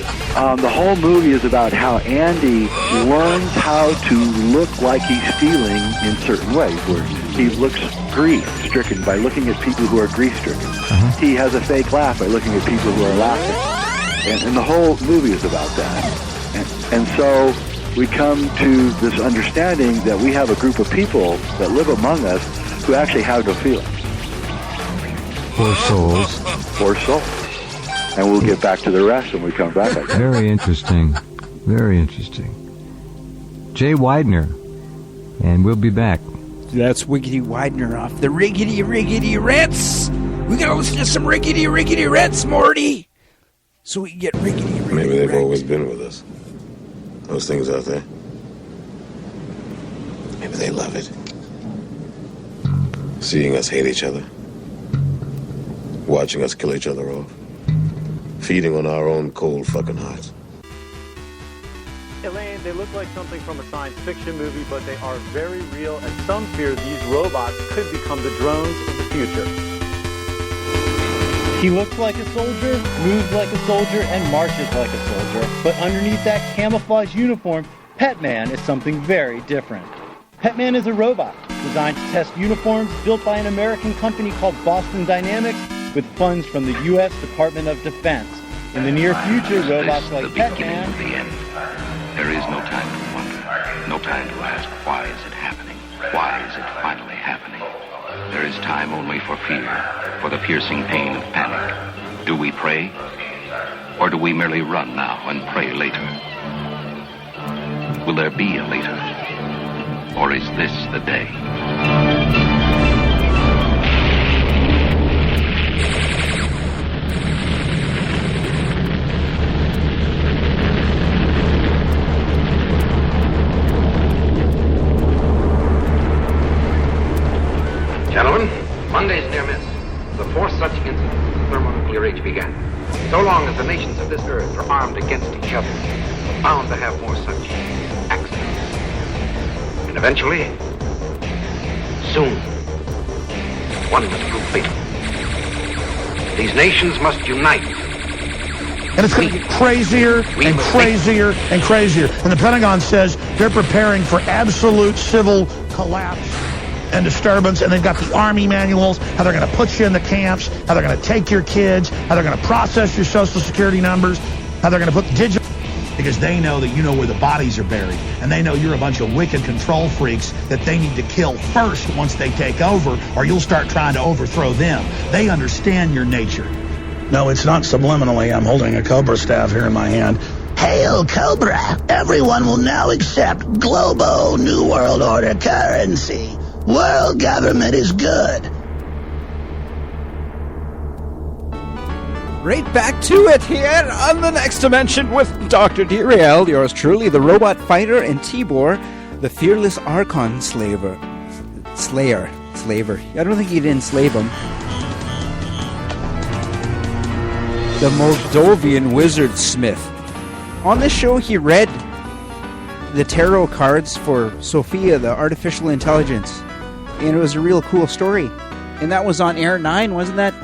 the whole movie is about how Andy learns how to look like he's stealing in certain ways, where he looks grief-stricken by looking at people who are grief-stricken. He has a fake laugh by looking at people who are laughing. And the whole movie is about that. And so we come to this understanding that we have a group of people that live among us who actually have no feelings. Poor souls. Poor souls. And we'll get back to the rest when we come back. I guess. Very interesting. Very interesting. Jay Widener. And we'll be back. That's Wiggity Widener off the Riggity Riggity Rents. We gotta listen to some Riggity Riggity Rents, Morty. So we can get Riggity Riggity Maybe they've Rents. always been with us. Those things out there. Maybe they love it. Seeing us hate each other. Watching us kill each other off. Feeding on our own cold fucking hearts. Elaine, they look like something from a science fiction movie, but they are very real, and some fear these robots could become the drones of the future. He looks like a soldier, moves like a soldier, and marches like a soldier. But underneath that camouflage uniform, Petman is something very different. Petman is a robot designed to test uniforms built by an American company called Boston Dynamics with funds from the U.S. Department of Defense. In the near future, robots like Petman... There is no time to wonder, no time to ask, why is it happening? Why is it finally happening? There is time only for fear, for the piercing pain of panic. Do we pray? Or do we merely run now and pray later? Will there be a later? Or is this the day? Gentlemen, Monday's near miss. The fourth such incident since the thermonuclear age began. So long as the nations of this earth are armed against each other, we're bound to have more such accidents. And eventually, soon, one must prove fatal. These nations must unite. And it's going to get crazier and crazier and crazier. And the Pentagon says they're preparing for absolute civil collapse and disturbance, and they've got the Army manuals, how they're going to put you in the camps, how they're going to take your kids, how they're going to process your Social Security numbers, how they're going to put the digital... Because they know that you know where the bodies are buried, and they know you're a bunch of wicked control freaks that they need to kill first once they take over, or you'll start trying to overthrow them. They understand your nature. No, it's not subliminally. I'm holding a Cobra staff here in my hand. Hail Cobra! Everyone will now accept Globo New World Order currency. World government is good. Right back to it here on the Next Dimension with Dr. D-Rail, yours truly, the robot fighter, and Tibor, the fearless Archon slaver. Slayer. I don't think he didn't enslave him. The Moldovan wizard smith. On this show, he read the tarot cards for Sophia, the artificial intelligence. And it was a real cool story. And that was on AIR11, wasn't that,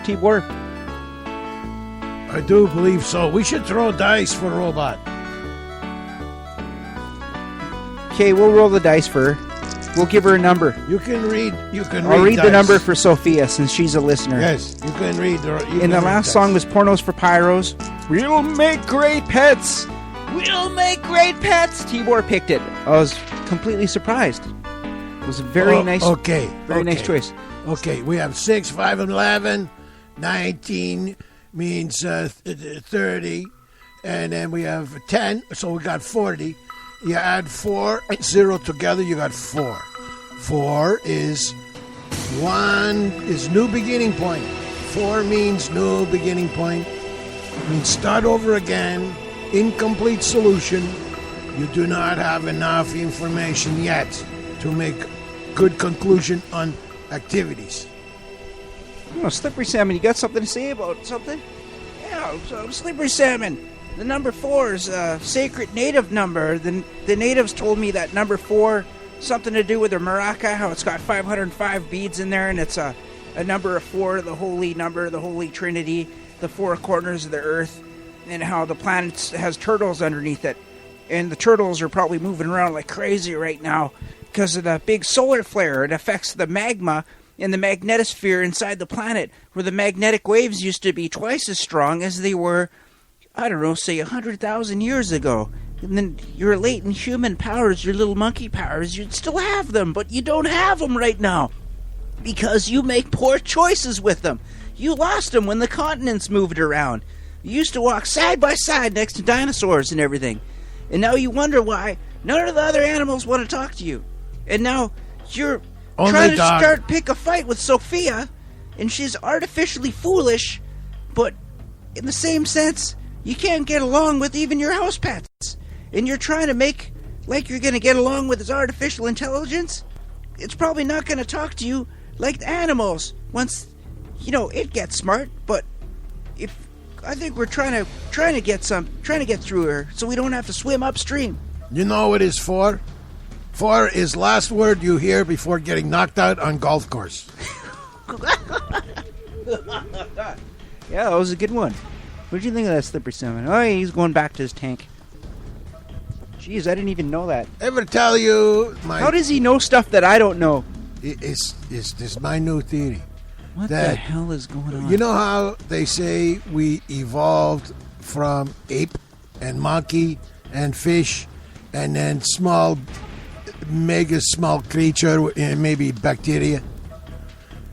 Tibor? I do believe so. We should throw dice for robot. Okay, we'll roll the dice for her. We'll give her a number. You can read. I'll read the number for Sophia since she's a listener. Yes, you can read. And the last song was Pornos for Pyros. We'll make great pets. We'll make great pets. Tibor picked it. I was completely surprised. It was a very nice. Okay. Very nice choice. Okay, we have 6, 5, and 11. 19 means 30. And then we have 10, so we got 40. You add 4 and 0 together, you got 4. 4 is new beginning point. 4 means new beginning point. It means start over again, incomplete solution. You do not have enough information yet to make good conclusion on activities. Slippery Salmon, you got something to say about something? Yeah, Slippery Salmon. The number 4 is a sacred native number. The natives told me that number 4, something to do with the maraca, how it's got 505 beads in there, and it's a number of 4, the holy number, the holy trinity, the 4 corners of the earth, and how the planet has turtles underneath it. And the turtles are probably moving around like crazy right now because of the big solar flare. It affects the magma in the magnetosphere inside the planet, where the magnetic waves used to be twice as strong as they were, I don't know, say 100,000 years ago. And then your latent human powers, your little monkey powers, you'd still have them, but you don't have them right now because you make poor choices with them. You lost them when the continents moved around. You used to walk side by side next to dinosaurs and everything. And now you wonder why none of the other animals want to talk to you. And now you're trying to pick a fight with Sophia, and she's artificially foolish, but in the same sense, you can't get along with even your house pets. And you're trying to make like you're going to get along with his artificial intelligence. It's probably not going to talk to you like the animals once, it gets smart. But I think we're trying to get through her so we don't have to swim upstream. You know what it's for? For is last word you hear before getting knocked out on golf course. Yeah, that was a good one. What did you think of that slippery salmon? Oh, he's going back to his tank. Jeez, I didn't even know that. Ever tell you How does he know stuff that I don't know? It's my new theory. What the hell is going on? You know how they say we evolved from ape and monkey and fish and then mega small creature and maybe bacteria?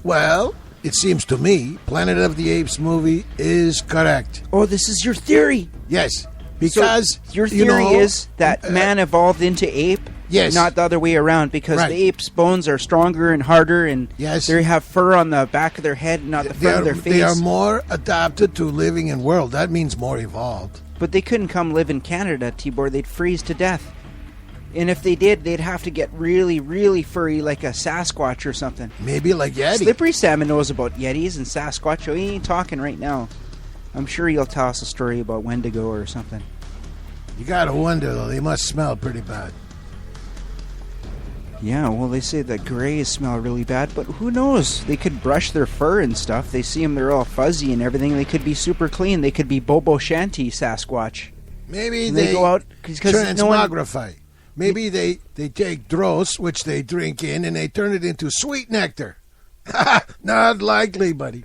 Well, it seems to me Planet of the Apes movie is correct. Oh, this is your theory? Yes, because so your theory is that man evolved into ape? Yes. Not the other way around, because the ape's bones are stronger and harder, and they have fur on the back of their head, not the front of their face. They are more adapted to living in world. That means more evolved. But they couldn't come live in Canada, Tibor. They'd freeze to death. And if they did, they'd have to get really, really furry, like a Sasquatch or something. Maybe like Yeti. Slippery Salmon knows about Yetis and Sasquatch. Oh, he ain't talking right now. I'm sure he'll tell us a story about Wendigo or something. You gotta wonder, though. They must smell pretty bad. Yeah, well, they say that greys smell really bad, but who knows? They could brush their fur and stuff. They see them, they're all fuzzy and everything. They could be super clean. They could be Bobo Shanty Sasquatch. Maybe they go out transmogrify. Maybe they take dross, which they drink in, and they turn it into sweet nectar. Not likely, buddy.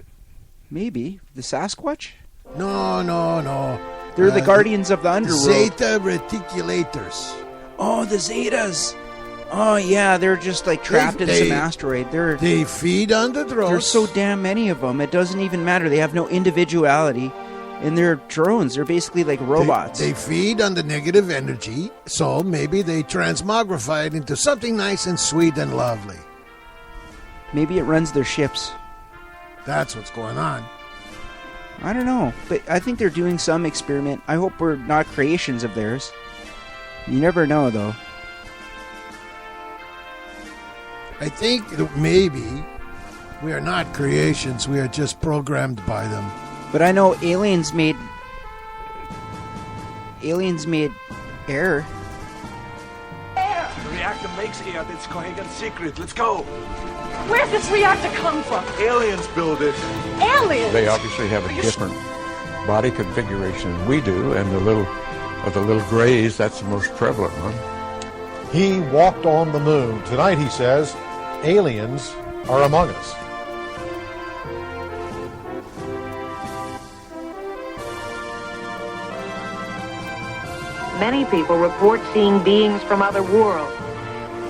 Maybe. The Sasquatch? No. They're the guardians of the underworld. Zeta reticulators. Oh, the Zetas. Oh, yeah, they're just like trapped in some asteroid. They feed on the drones. There's so damn many of them. It doesn't even matter. They have no individuality. And they're drones. They're basically like robots. They feed on the negative energy, so maybe they transmogrify it into something nice and sweet and lovely. Maybe it runs their ships. That's what's going on. I don't know, but I think they're doing some experiment. I hope we're not creations of theirs. You never know, though. I think maybe we are not creations. We are just programmed by them. But I know aliens made air. The reactor makes air. That's Cohagen's secret. Let's go. Where's this reactor come from? Aliens build it. Aliens? They obviously have a different body configuration than we do, and the little grays, that's the most prevalent one. He walked on the moon. Tonight, he says, aliens are among us. Many people report seeing beings from other worlds.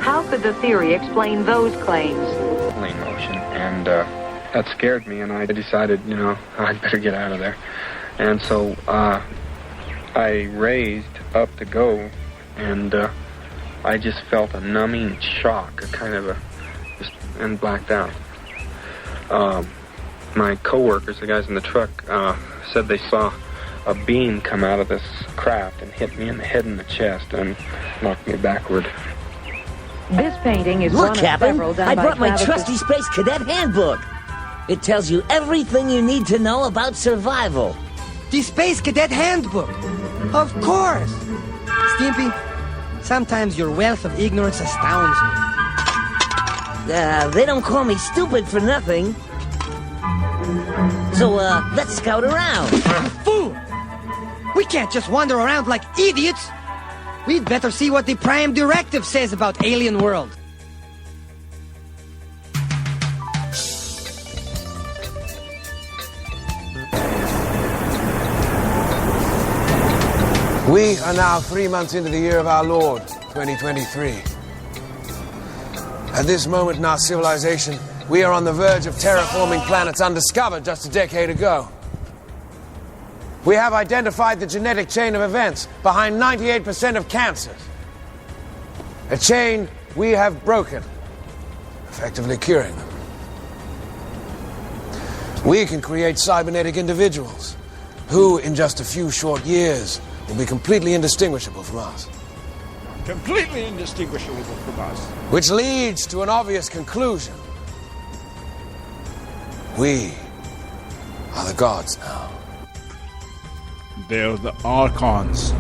How could the theory explain those claims? Motion, and that scared me, and I decided, I'd better get out of there. And so I raised up to go, and I just felt a numbing shock, and blacked out. My coworkers, the guys in the truck, said they saw a beam come out of this craft and hit me in the head and the chest and knocked me backward. This painting is Look, one of Captain, several done I by brought my Travis. trusty Space Cadet handbook. It tells you everything you need to know about survival. The Space Cadet handbook. Of course! Stimpy, sometimes your wealth of ignorance astounds me. They don't call me stupid for nothing. So, let's scout around. Fool! We can't just wander around like idiots! We'd better see what the Prime Directive says about Alien World. We are now 3 months into the year of our Lord, 2023. At this moment in our civilization, we are on the verge of terraforming planets undiscovered just a decade ago. We have identified the genetic chain of events behind 98% of cancers. A chain we have broken, effectively curing them. We can create cybernetic individuals who, in just a few short years, will be completely indistinguishable from us. Completely indistinguishable from us. Which leads to an obvious conclusion. We are the gods now. They're the Archons.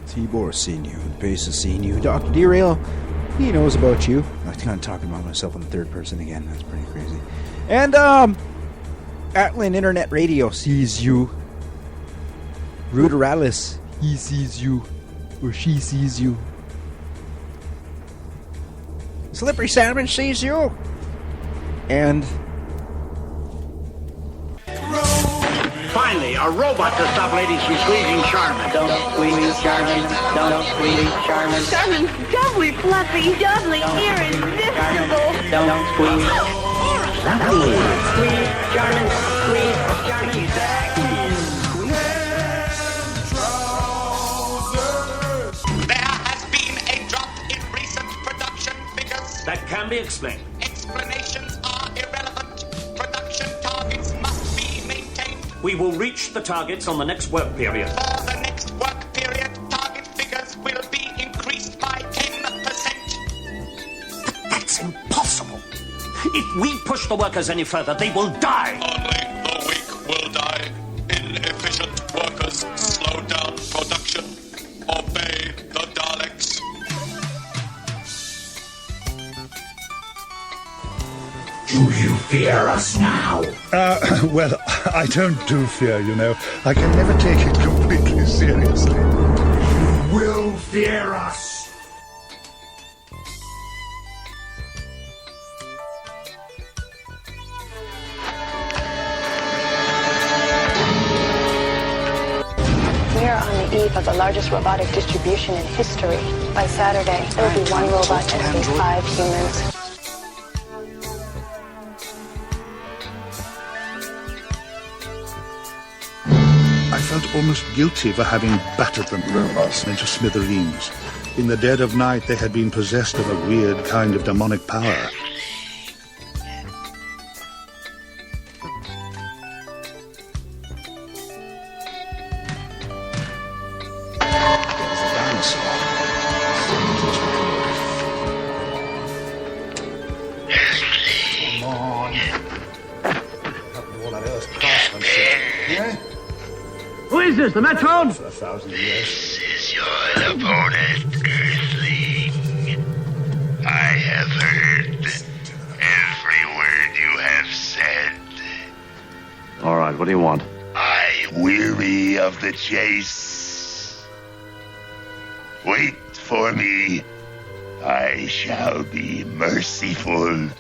Tibor's seen you. Base has seen you. Dr. D-Rail, he knows about you. I'm kind of talking about myself in the third person again. That's pretty crazy. And, Atlan Internet Radio sees you. Ruderalis, he sees you. Or she sees you. Slippery Salmon sees you. And finally, a robot to stop ladies from squeezing Charmin. Don't squeeze Charmin. Don't squeeze Charmin. Charmin's doubly fluffy, doubly irresistible. Don't squeeze. Squeeze Charmin. Squeeze Charmin. That can be explained. Explanations are irrelevant. Production targets must be maintained. We will reach the targets on the next work period. For the next work period, target figures will be increased by 10%. But that's impossible. If we push the workers any further, they will die. Only the weak will die. Inefficient workers slow down production. Obey the Daleks. Do you fear us now? Well, I don't do fear, you know. I can never take it completely seriously. You will fear us. We are on the eve of the largest robotic distribution in history. By Saturday, there will be one robot to every 5 humans. I felt almost guilty for having battered them into smithereens. In the dead of night, they had been possessed of a weird kind of demonic power. Who is this, the Metron? For 1,000 years. This is your opponent, Earthling. I have heard every word you have said. All right, what do you want? I weary of the chase. Wait for me. I shall be merciful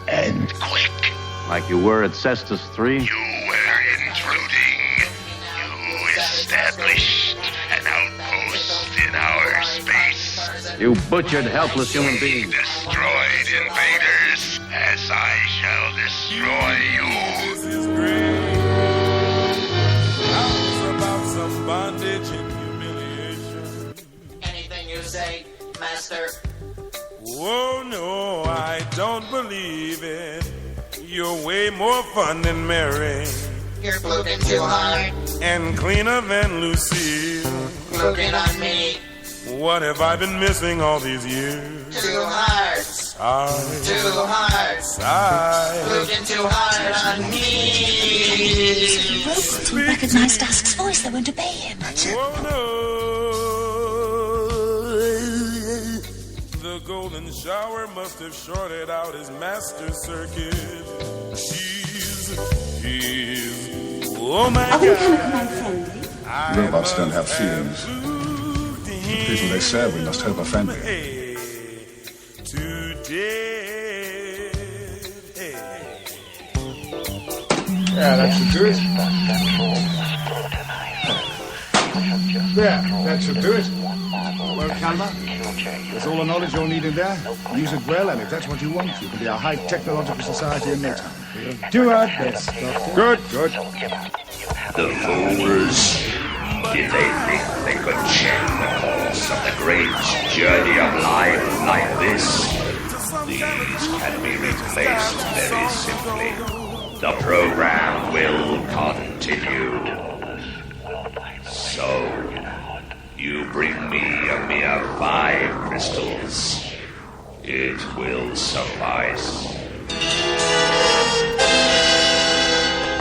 and quick. Like you were at Cestus 3? You were intruding. You established an outpost in our space. You butchered helpless human beings. Destroyed invaders, as I shall destroy you. About some bondage and humiliation. Anything you say, Master. Oh no, I don't believe it. You're way more fun than Mary. You're floating too hard. And cleaner than Lucille. Floating on me. What have I been missing all these years? 2 hearts. Side. Too hard. Side. Moving too hard on me. Robots will recognize Dusk's voice. They won't obey him. Oh, no. The golden shower must have shorted out his master circuit. He's, oh my Are we God. going to come friendly? Robots don't have feelings. The people they serve, we must hope, are friendly. Yeah, that should do it. Yeah, that should do it. Well, Calma, there's all the knowledge you'll need in there. Use it well, and if that's what you want, you can be a high technological society in no time. We'll do our best, Doctor. Good, good. The fools. Did they think they could change the course of the great journey of life like this? These can be replaced very simply. The program will continue. So, you bring me a mere 5 crystals. It will suffice.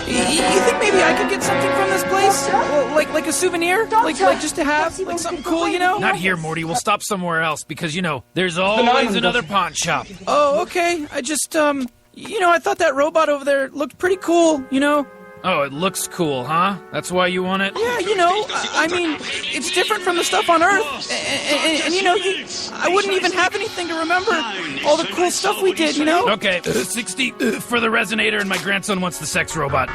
You think maybe I could get something from this place? Well, like a souvenir? Like just to have? Like something cool, you know? Not here, Morty. We'll stop somewhere else because, you know, there's always another pawn shop. Oh, okay. I just, you know, I thought that robot over there looked pretty cool, you know? Oh, it looks cool, huh? That's why you want it? Yeah, you know, I mean, it's different from the stuff on Earth. And you know, I wouldn't even have anything to remember all the cool stuff we did, you know? Okay, 60 for the resonator, and my grandson wants the sex robot.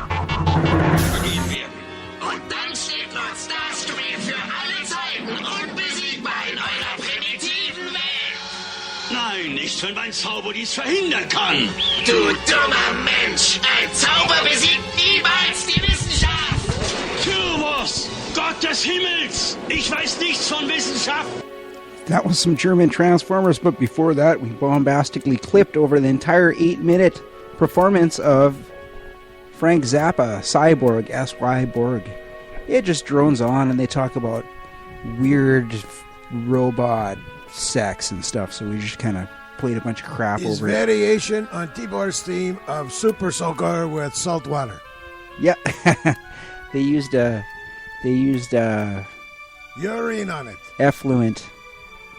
Und dann steht Lord Starscream für alle Zeiten unbesiegbar in eurer primitiven Welt. Nein, nicht, wenn mein Zauber dies verhindern kann. Du dummer Mensch! Ein Zauber besiegt niemals die Wissenschaft! Tyros, Gott des Himmels! Ich weiß nichts von Wissenschaft! That was some German Transformers, but before that, we bombastically clipped over the entire 8-minute performance of Frank Zappa, Cyborg, S.Y. Borg. It just drones on, and they talk about weird robot sex and stuff, so we just kind of played a bunch of crap His over it. variation on Tibor's theme of Super Soaker with salt water. Yeah. they used urine on it. Effluent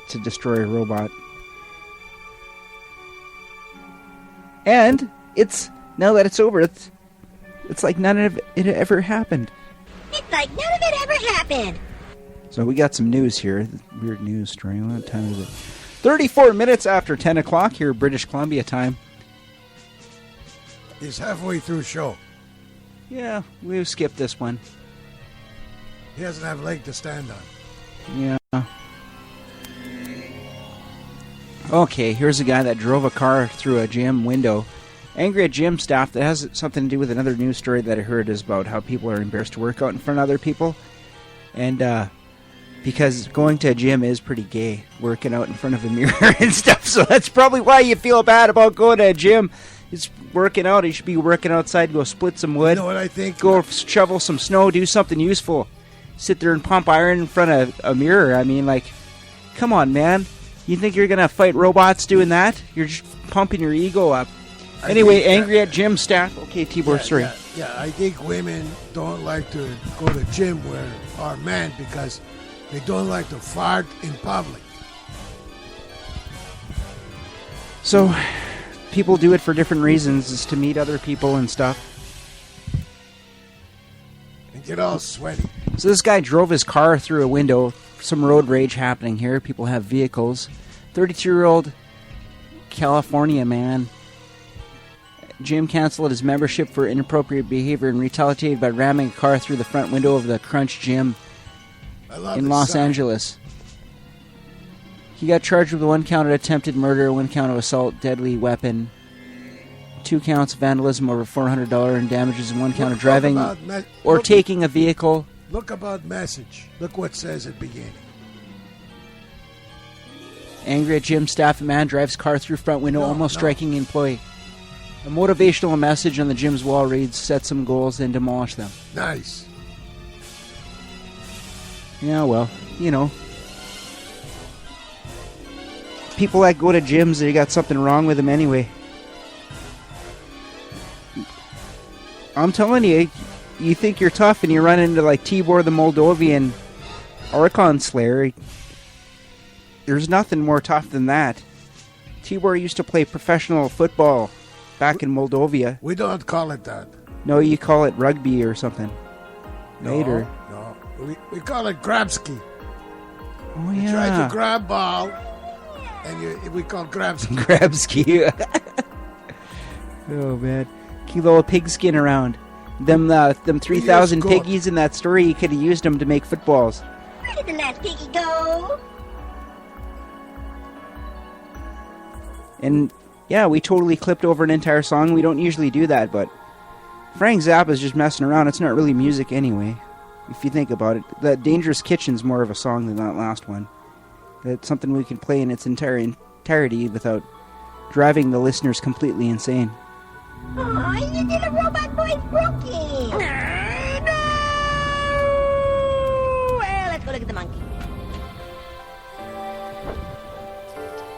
to destroy a robot. And it's, now that it's over, it's like none of it ever happened. It's like none of it ever happened. So we got some news here. Weird news story. What time is it? 34 minutes after 10 o'clock here, British Columbia time. He's halfway through show. Yeah, we've skipped this one. He doesn't have a leg to stand on. Yeah. Okay, here's a guy that drove a car through a gym window. Angry at gym staff. That has something to do with another news story that I heard is about how people are embarrassed to work out in front of other people. And, because going to a gym is pretty gay, working out in front of a mirror and stuff. So that's probably why you feel bad about going to a gym. It's working out. You should be working outside, go split some wood. You know what I think? Go shovel some snow, do something useful. Sit there and pump iron in front of a mirror. I mean, like, come on, man. You think you're going to fight robots doing that? You're just pumping your ego up. Anyway, angry at gym staff. Okay, Tibor, sorry. Yeah, I think women don't like to go to gym where are men because they don't like to fart in public. So, people do it for different reasons, is to meet other people and stuff. And get all sweaty. So this guy drove his car through a window. Some road rage happening here. People have vehicles. 32-year-old California man. Jim canceled his membership for inappropriate behavior and retaliated by ramming a car through the front window of the Crunch Gym in Los Angeles. He got charged with 1 count of attempted murder, 1 count of assault, deadly weapon, 2 counts of vandalism over $400 and damages, and 1 count of driving or taking a vehicle. Look about message. Look what says at beginning. Angry at gym staff, a man drives car through front window, almost striking employee. A motivational message on the gym's wall reads, set some goals and demolish them. Nice. Yeah, well, you know. people that go to gyms, they got something wrong with them anyway. I'm telling you, you think you're tough and you run into like Tibor the Moldovan Archon Slayer. There's nothing more tough than that. Tibor used to play professional football back in Moldova. We don't call it that. No, you call it rugby or something. Later. No. We call it grabski. Oh, You yeah. try to grab ball, and we call grabski. Grabski. Oh, man. Kilo of pigskin around. Them 3,000 piggies in that story, you could have used them to make footballs. Where did the last piggy go? And, yeah, we totally clipped over an entire song. We don't usually do that, but Frank Zappa's just messing around. It's not really music anyway, if you think about it. That Dangerous Kitchen's more of a song than that last one. That's something we can play in its entirety without driving the listeners completely insane. Oh, your little robot boy's broken. No! Well, let's go look at the monkey.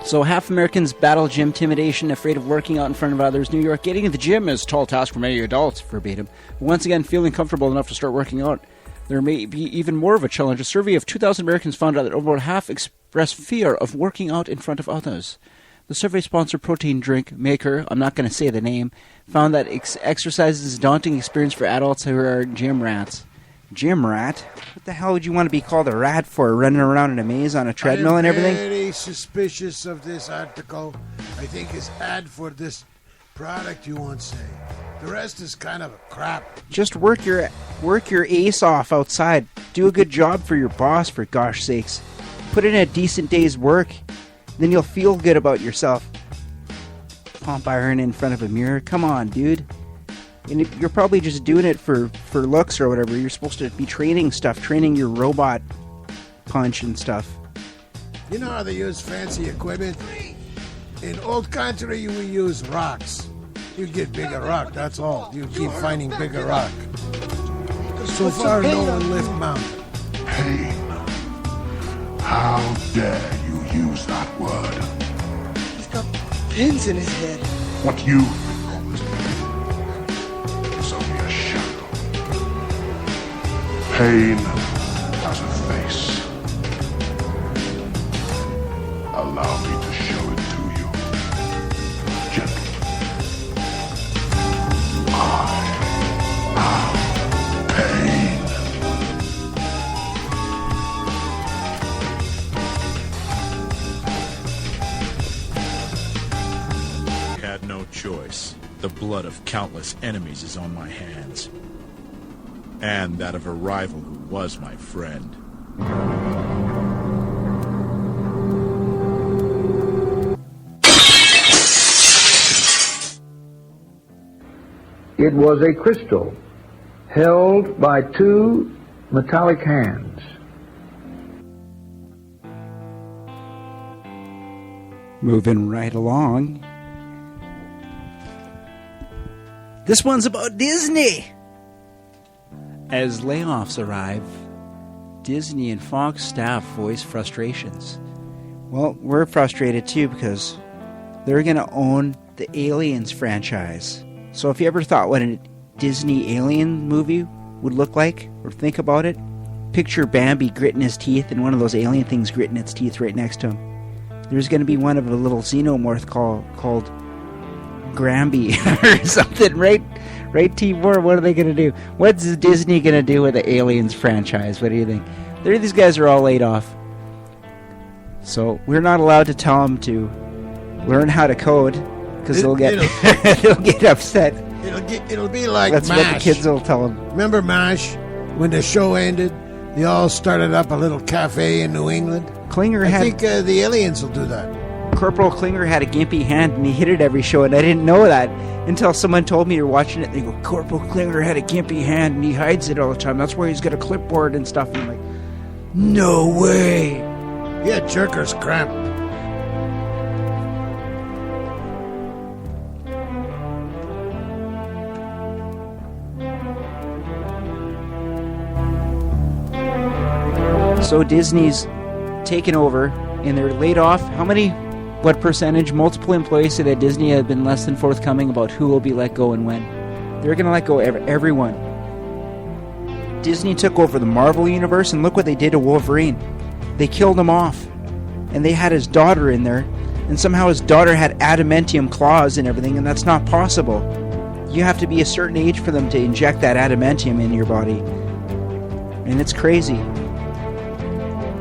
So half Americans battle gym intimidation, afraid of working out in front of others. New York, getting to the gym is a tall task for many adults, verbatim. But once again, feeling comfortable enough to start working out, there may be even more of a challenge. A survey of 2,000 Americans found out that over half express fear of working out in front of others. The survey-sponsored protein drink maker, I'm not going to say the name, found that exercise is a daunting experience for adults who are gym rats. Gym rat? What the hell would you want to be called a rat for? Running around in a maze on a treadmill and everything? I'm very suspicious of this article. I think it's ad for this product, you won't say. The rest is kind of a crap. Just work your ace off outside. Do a good job for your boss, for gosh sakes. Put in a decent day's work. Then you'll feel good about yourself. Pump iron in front of a mirror. Come on, dude. And you're probably just doing it for looks or whatever. You're supposed to be training your robot punch and stuff. You know how they use fancy equipment? In old country, we use rocks. You get bigger rock, that's all. You keep finding bigger rock. So far, no one lift mountain. Pain. How dare you use that word? He's got pins in his head. What you promised me is only a shadow. Pain has a face. Allow me to show it to you. Gently. I am pain. Had no choice. The blood of countless enemies is on my hands. And that of a rival who was my friend. It was a crystal held by two metallic hands. Moving right along. This one's about Disney. As layoffs arrive, Disney and Fox staff voice frustrations. Well, we're frustrated too because they're going to own the Aliens franchise. So if you ever thought what a Disney alien movie would look like, or think about it, picture Bambi gritting his teeth and one of those alien things gritting its teeth right next to him. There's going to be one of a little xenomorph called Gramby or something, right? Right, Tibor? What are they going to do? What's Disney going to do with the Aliens franchise? What do you think? These guys are all laid off. So we're not allowed to tell them to learn how to code because they'll get they'll get upset. It'll be like That's MASH. what the kids will tell them. Remember MASH? When the show ended, they all started up a little cafe in New England. I think the aliens will do that. Corporal Klinger had a gimpy hand and he hit it every show, and I didn't know that until someone told me you're watching it. They go, Corporal Klinger had a gimpy hand and he hides it all the time. That's why he's got a clipboard and stuff. And I'm like, no way. Yeah, jerker's cramp. So Disney's taken over and they're laid off. How many What percentage? Multiple employees said that Disney had been less than forthcoming about who will be let go and when. They're going to let go everyone. Disney took over the Marvel Universe, and look what they did to Wolverine. They killed him off. And they had his daughter in there, and somehow his daughter had adamantium claws and everything, and that's not possible. You have to be a certain age for them to inject that adamantium in your body. And it's crazy.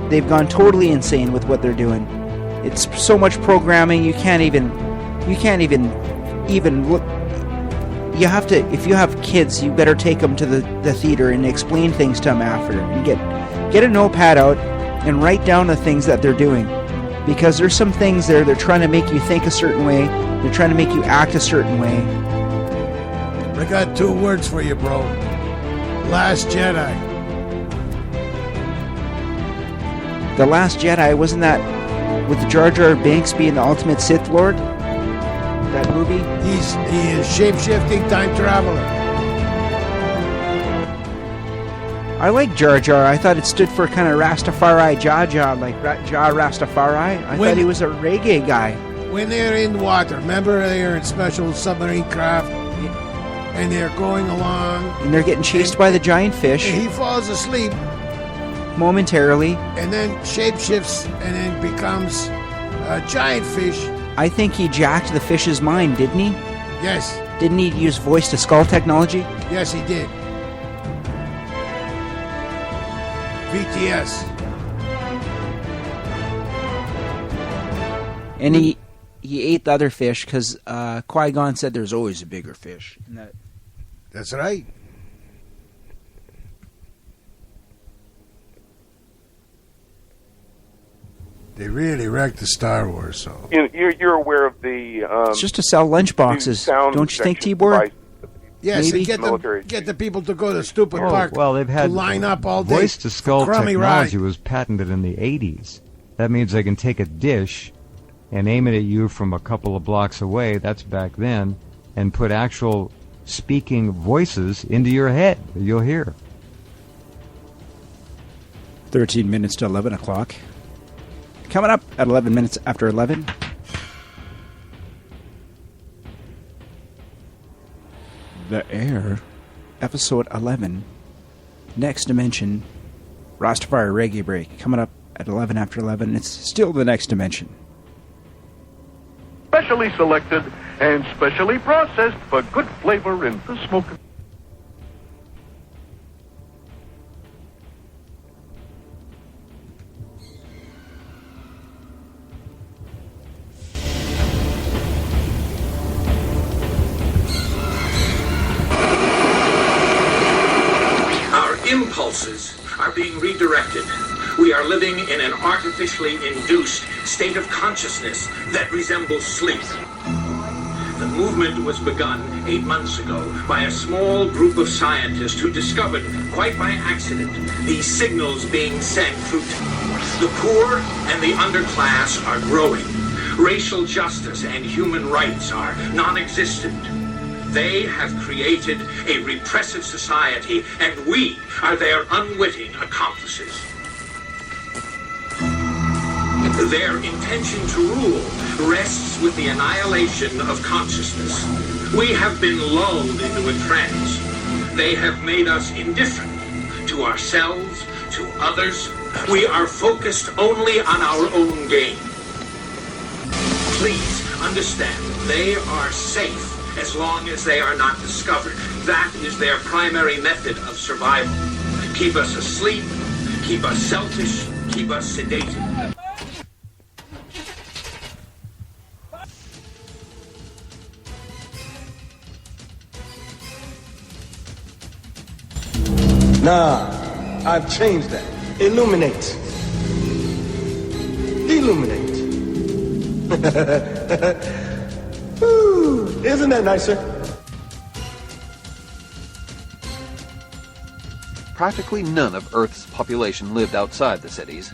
They've gone totally insane with what they're doing. It's so much programming, you can't even look. You have to, if you have kids, you better take them to the theater and explain things to them after. And get a notepad out and write down the things that they're doing. Because there's some things there, they're trying to make you think a certain way, they're trying to make you act a certain way. I got 2 words for you, bro. Last Jedi. The Last Jedi, wasn't that with Jar Jar Binks being the ultimate Sith Lord? That movie? He is shape-shifting time traveler. I like Jar Jar. I thought it stood for kind of Rastafari Jaja, like Jah Rastafari. I thought he was a reggae guy. When they're in water, remember they're in special submarine craft, and they're going along. And they're getting chased by the giant fish. He falls asleep. Momentarily. And then shapeshifts and then becomes a giant fish. I think he jacked the fish's mind, didn't he? Yes. Didn't he use voice-to-skull technology? Yes, he did. VTS. And he ate the other fish because Qui-Gon said there's always a bigger fish. That's right. They really wrecked the Star Wars. So you're aware of the. It's just to sell lunch boxes, don't you think, Tibor? Yes, and get the people to go to stupid park. Well, they've had to line up all day. Voice-to-skull technology was patented in the 80s. That means they can take a dish and aim it at you from a couple of blocks away. That's back then, and put actual speaking voices into your head that you'll hear. 13 minutes to 11 o'clock. Coming up at 11 minutes after 11. The Air, Episode 11, Next Dimension, Rastafari Reggae Break. Coming up at 11 after 11. It's still the Next Dimension. Specially selected and specially processed for good flavor in the smoke. Impulses are being redirected. We are living in an artificially induced state of consciousness that resembles sleep. The movement was begun 8 months ago by a small group of scientists who discovered, quite by accident, these signals being sent through. The poor and the underclass are growing. Racial justice and human rights are non-existent. They have created a repressive society, and we are their unwitting accomplices. Their intention to rule rests with the annihilation of consciousness. We have been lulled into a trance. They have made us indifferent to ourselves, to others. We are focused only on our own gain. Please understand, they are safe as long as they are not discovered. That is their primary method of survival. Keep us asleep, keep us selfish, keep us sedated. Nah, I've changed that. Illuminate. Illuminate. Ooh, isn't that nicer? Practically none of Earth's population lived outside the cities.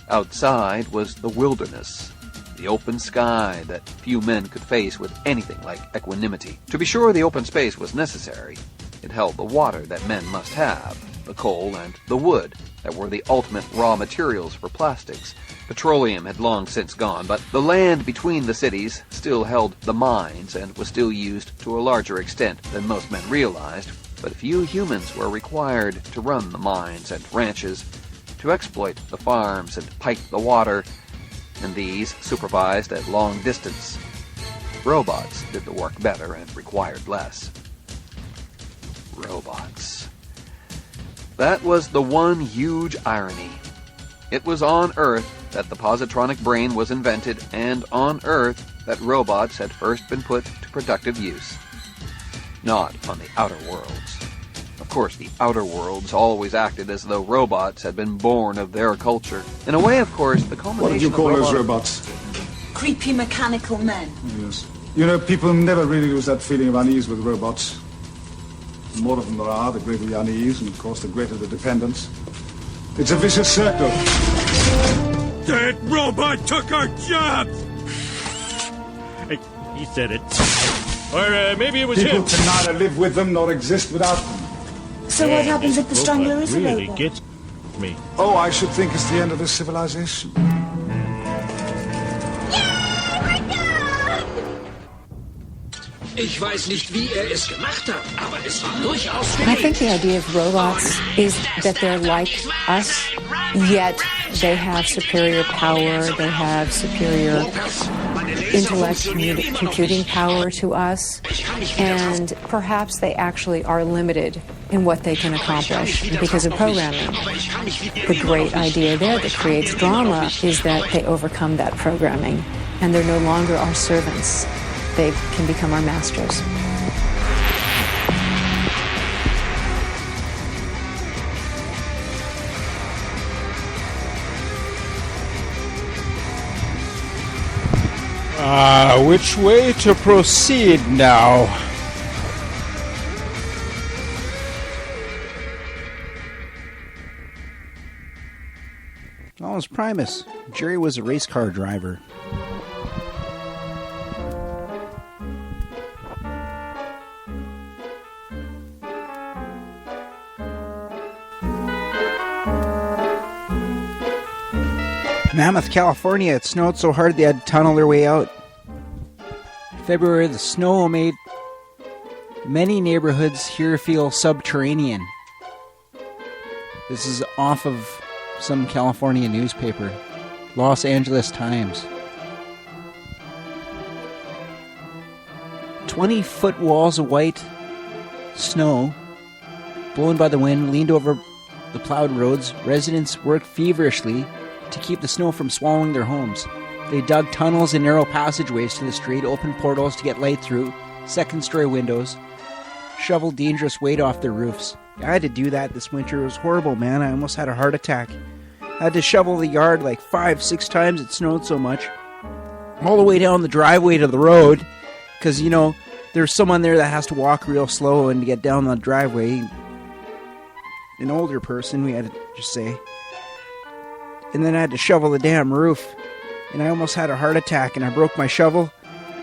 Outside was the wilderness, the open sky that few men could face with anything like equanimity. To be sure, the open space was necessary. It held the water that men must have. the coal and the wood that were the ultimate raw materials for plastics. Petroleum had long since gone, but the land between the cities still held the mines and was still used to a larger extent than most men realized. But few humans were required to run the mines and ranches, to exploit the farms and pipe the water, and these supervised at long distance. Robots did the work better and required less. Robots. That was the one huge irony. It was on Earth that the positronic brain was invented, and on Earth that robots had first been put to productive use. Not on the outer worlds. Of course, the outer worlds always acted as though robots had been born of their culture. In a way, of course, the culmination What did you call those robots? Creepy mechanical men. Yes. You know, people never really lose that feeling of unease with robots. The more of them there are, the greater the unease, and of course the greater the dependence. It's a vicious circle. That robot took our jobs! He said it. Or maybe it was People him. can neither live with them nor exist without them. So what happens if the Strangler is a really robot? gets me. Oh, I should think it's the end of this civilization. Ich weiß nicht, wie es gemacht hat, aber es war durchaus I think the idea of robots is that they're like us, yet they have superior power, they have superior intellect, computing power to us, and perhaps they actually are limited in what they can accomplish because of programming. The great idea there that creates drama is that they overcome that programming, and they're no longer our servants. They can become our masters. Which way to proceed now? Oh, it's Primus. Jerry was a race car driver. Mammoth, California. It snowed so hard they had to tunnel their way out. February, the snow made many neighborhoods here feel subterranean. This is off of some California newspaper. Los Angeles Times. 20-foot walls of white snow, blown by the wind, leaned over the plowed roads. Residents worked feverishly to keep the snow from swallowing their homes. They dug tunnels and narrow passageways to the street, opened portals to get light through, second-story windows, shoveled dangerous weight off their roofs. I had to do that this winter. It was horrible, man. I almost had a heart attack. I had to shovel the yard like 5-6 times. It snowed so much. All the way down the driveway to the road, because, you know, there's someone there that has to walk real slow and to get down the driveway. An older person, we had to just say. And then I had to shovel the damn roof. And I almost had a heart attack, and I broke my shovel.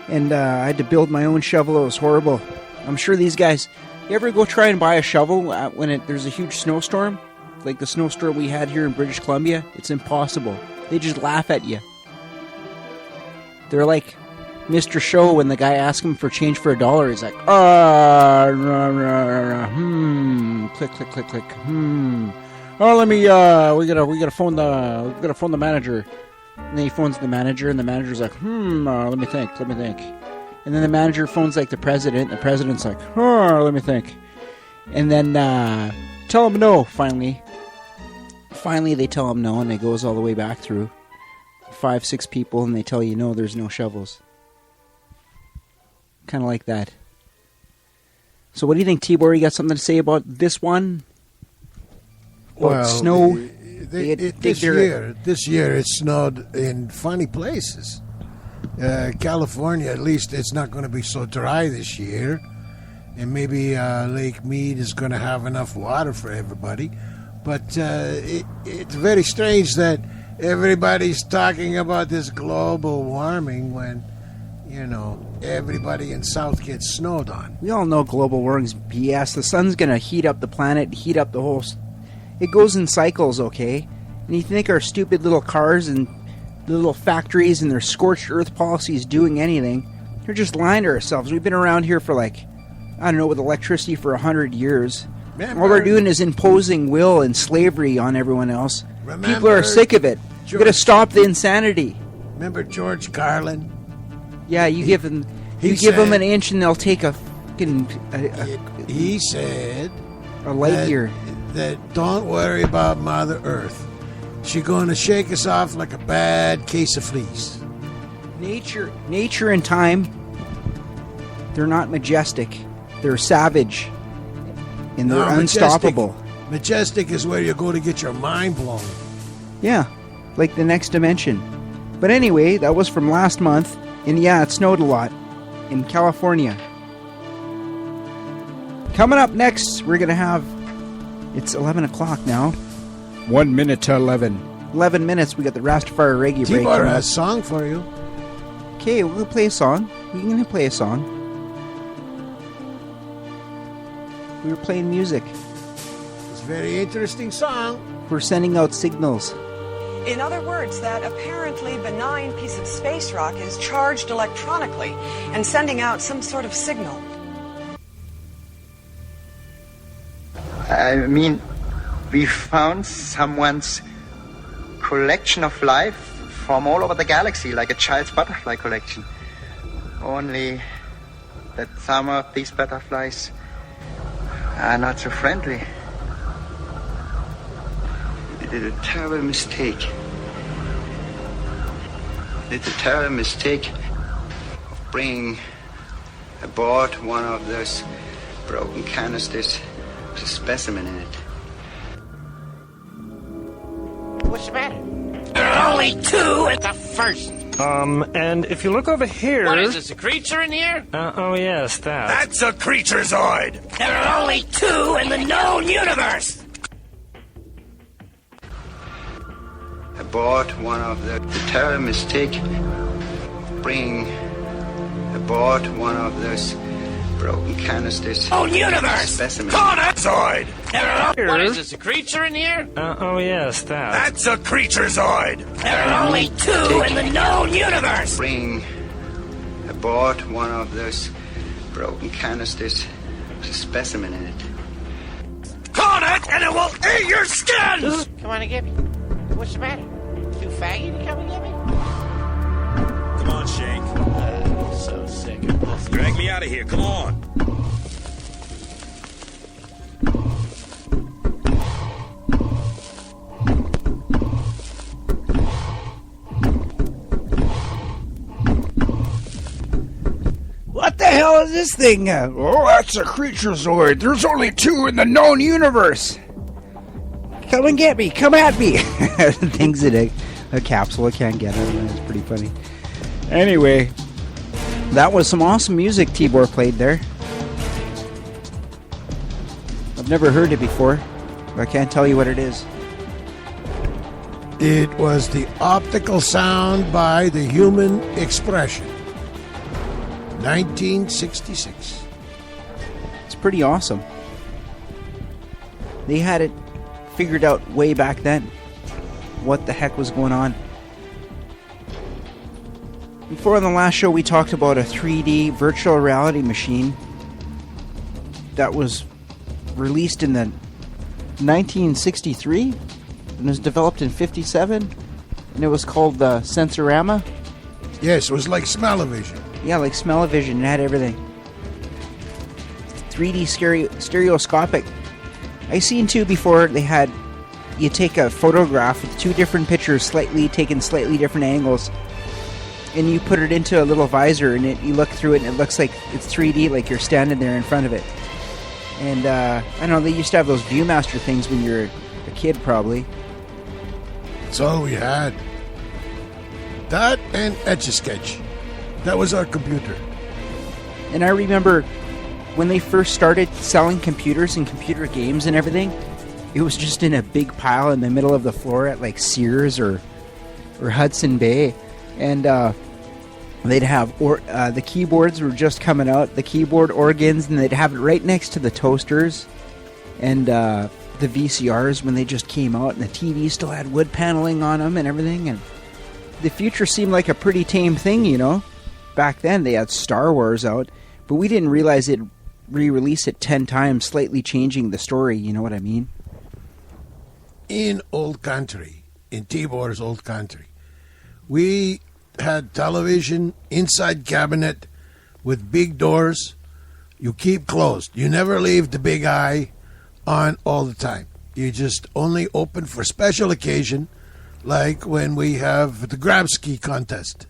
And I had to build my own shovel. It was horrible. I'm sure these guys... You ever go try and buy a shovel when there's a huge snowstorm? Like the snowstorm we had here in British Columbia? It's impossible. They just laugh at you. They're like Mr. Show when the guy asks him for change for $1. He's like, click, click, click, click, Oh, let me. We gotta phone the manager. And then he phones the manager, and the manager's like, let me think. And then the manager phones like the president. And the president's like, let me think. And then tell him no. Finally, they tell him no, and it goes all the way back through 5-6 people, and they tell you no, there's no shovels. Kind of like that. So, what do you think, Tibor? You got something to say about this one? Well, snow. This year it snowed in funny places. California, at least, it's not going to be so dry this year, and maybe Lake Mead is going to have enough water for everybody. But it's very strange that everybody's talking about this global warming when, you know, everybody in South gets snowed on. We all know global warming's BS. The sun's going to heat up the planet, heat up the whole It goes in cycles, okay? And you think our stupid little cars and little factories and their scorched earth policy is doing anything? We're just lying to ourselves. We've been around here for like, I don't know, with electricity for 100 years. All they're doing is imposing will and slavery on everyone else. People are sick of it. You gotta stop the insanity. Remember George Carlin? Yeah, you give them an inch and they'll take a fucking... He said... A light year. That don't worry about Mother Earth. She's going to shake us off like a bad case of fleas. Nature and time, they're not majestic. They're savage. And they're unstoppable. Majestic is where you go to get your mind blown. Yeah, like the next dimension. But anyway, that was from last month. And yeah, it snowed a lot in California. Coming up next, we're going to have... It's 11 o'clock now. 1 minute to 11. 11 minutes, we got the Rastafari Reggae break. T-Bar has a song for you. Okay, we're going to play a song. We're going to play a song. We were playing music. It's a very interesting song. We're sending out signals. In other words, that apparently benign piece of space rock is charged electronically and sending out some sort of signal. I mean, we found someone's collection of life from all over the galaxy, like a child's butterfly collection. Only that some of these butterflies are not so friendly. We did a terrible mistake. We did a terrible mistake of bringing aboard one of those broken canisters with a specimen in it. What's the matter? There are only two at the first. And if you look over here... What is this, a creature in here? Oh, yes, that. That's a creaturezoid! There are only two in the known universe! Aboard one of the terrible mistake of bringing aboard one of those broken canisters. Own universe! Specimen. Conexoid! There are What is this, a creature in here? Oh, yes, that. That's a creaturezoid! There are only two in the known universe! Bring aboard one of those broken canisters with a specimen in it. Con it, and it will eat your skin! Come on and get me. What's the matter? Too faggy to come and get me? Come on, Shank. I'm so sick of this. Drag me out of here, come on. What the hell is this thing? Oh, that's a creaturezoid. There's only two in the known universe. Come and get me. Come at me. Things in a capsule I can't get out. It's pretty funny. Anyway, that was some awesome music Tibor played there. I've never heard it before. I can't tell you what it is. It was the optical sound by the Human Expression. 1966. It's pretty awesome. They had it figured out way back then. What the heck was going on? Before on the last show we talked about a 3D virtual reality machine that was released in the 1963 and was developed in 57, and it was called the Sensorama. Yes, it was like Smell-O-Vision. Yeah, like Smell-O-Vision. It had everything. 3D stereoscopic. I seen too before they had you take a photograph with two different pictures taken slightly different angles, and you put it into a little visor, and you look through it and it looks like it's 3D, like you're standing there in front of it. And I don't know, they used to have those Viewmaster things when you were a kid probably. That's all we had. That and Etch-A-Sketch. That was our computer. And I remember when they first started selling computers and computer games and everything, it was just in a big pile in the middle of the floor at like Sears or Hudson Bay. And they'd have the keyboards were just coming out, the keyboard organs, and they'd have it right next to the toasters. And the VCRs when they just came out, and the TV still had wood paneling on them and everything, and the future seemed like a pretty tame thing, you know. Back then they had Star Wars out, but we didn't realize it'd re-release it 10 times, slightly changing the story, you know what I mean? In old country, in Tibor's old country, we had television inside cabinet with big doors. You keep closed. You never leave the big eye on all the time. You just only open for special occasion, like when we have the grab ski contest.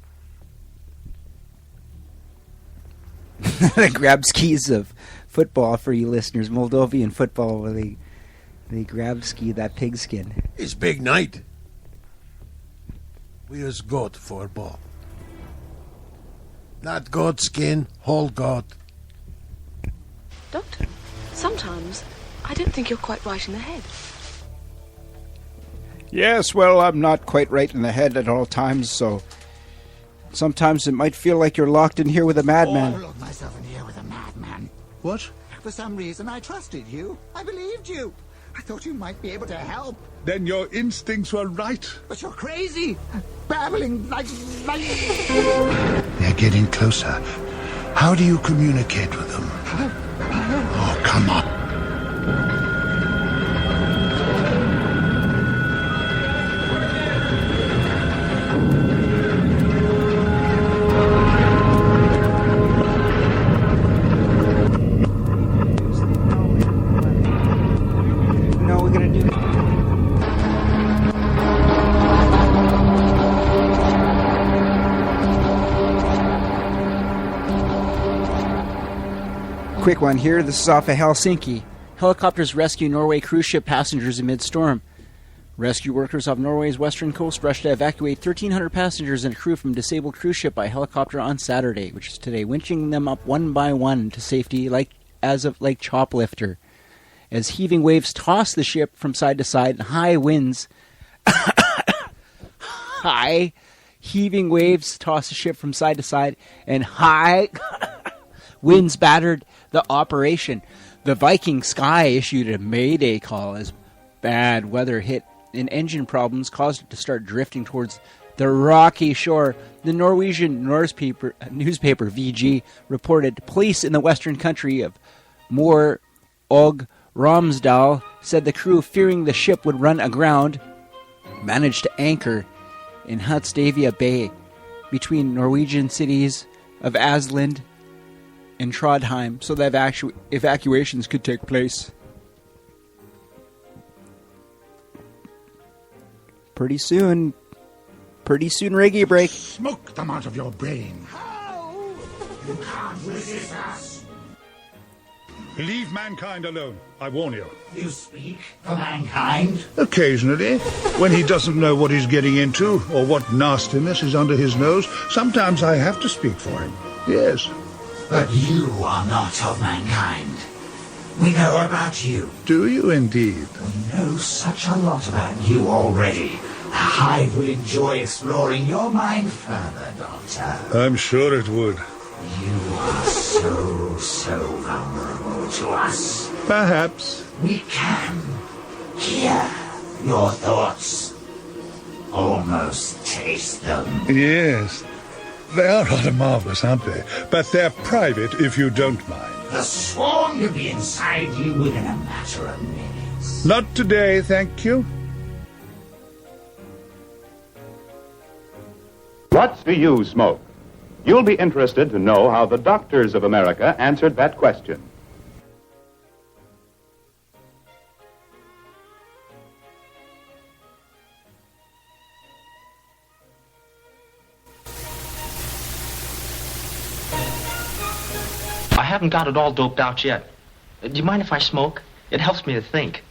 The grab skis of football for you listeners, Moldovan football, where they grab ski that pigskin. It's big night. We use goat for ball. Not goat skin, whole goat. Doctor, sometimes I don't think you're quite right in the head. Yes, well, I'm not quite right in the head at all times, so sometimes it might feel like you're locked in here with a madman. I locked myself in here with a madman. What? For some reason, I trusted you. I believed you. I thought you might be able to help. Then your instincts were right. But you're crazy. Babbling like... They're getting closer. How do you communicate with them? Oh, come on. Quick one here. This is off of Helsinki. Helicopters rescue Norway cruise ship passengers amid storm. Rescue workers off Norway's western coast rushed to evacuate 1,300 passengers and crew from disabled cruise ship by helicopter on Saturday, which is today, winching them up one by one to safety as of Lake Choplifter. As heaving waves toss the ship from side to side and high winds... high heaving waves toss the ship from side to side and high winds battered the operation. The Viking Sky issued a mayday call as bad weather hit and engine problems caused it to start drifting towards the rocky shore. The Norwegian newspaper VG reported police in the western country of Møre og Romsdal said the crew, fearing the ship would run aground, managed to anchor in Hutstavia Bay between Norwegian cities of Asland and Trondheim so that evacuations could take place. Pretty soon, reggae break. Smoke them out of your brain. You can't resist us. Leave mankind alone, I warn you. You speak for mankind? Occasionally, when he doesn't know what he's getting into or what nastiness is under his nose, sometimes I have to speak for him. Yes. But you are not of mankind. We know about you. Do you indeed? We know such a lot about you already. The Hive will enjoy exploring your mind further, Doctor. I'm sure it would. You are so vulnerable to us. Perhaps. We can hear your thoughts. Almost taste them. Yes. They are rather marvelous, aren't they? But they're private, if you don't mind. The swarm to be inside you within a matter of minutes. Not today, thank you. What do you smoke? You'll be interested to know how the doctors of America answered that question. I haven't got it all doped out yet. Do you mind if I smoke? It helps me to think.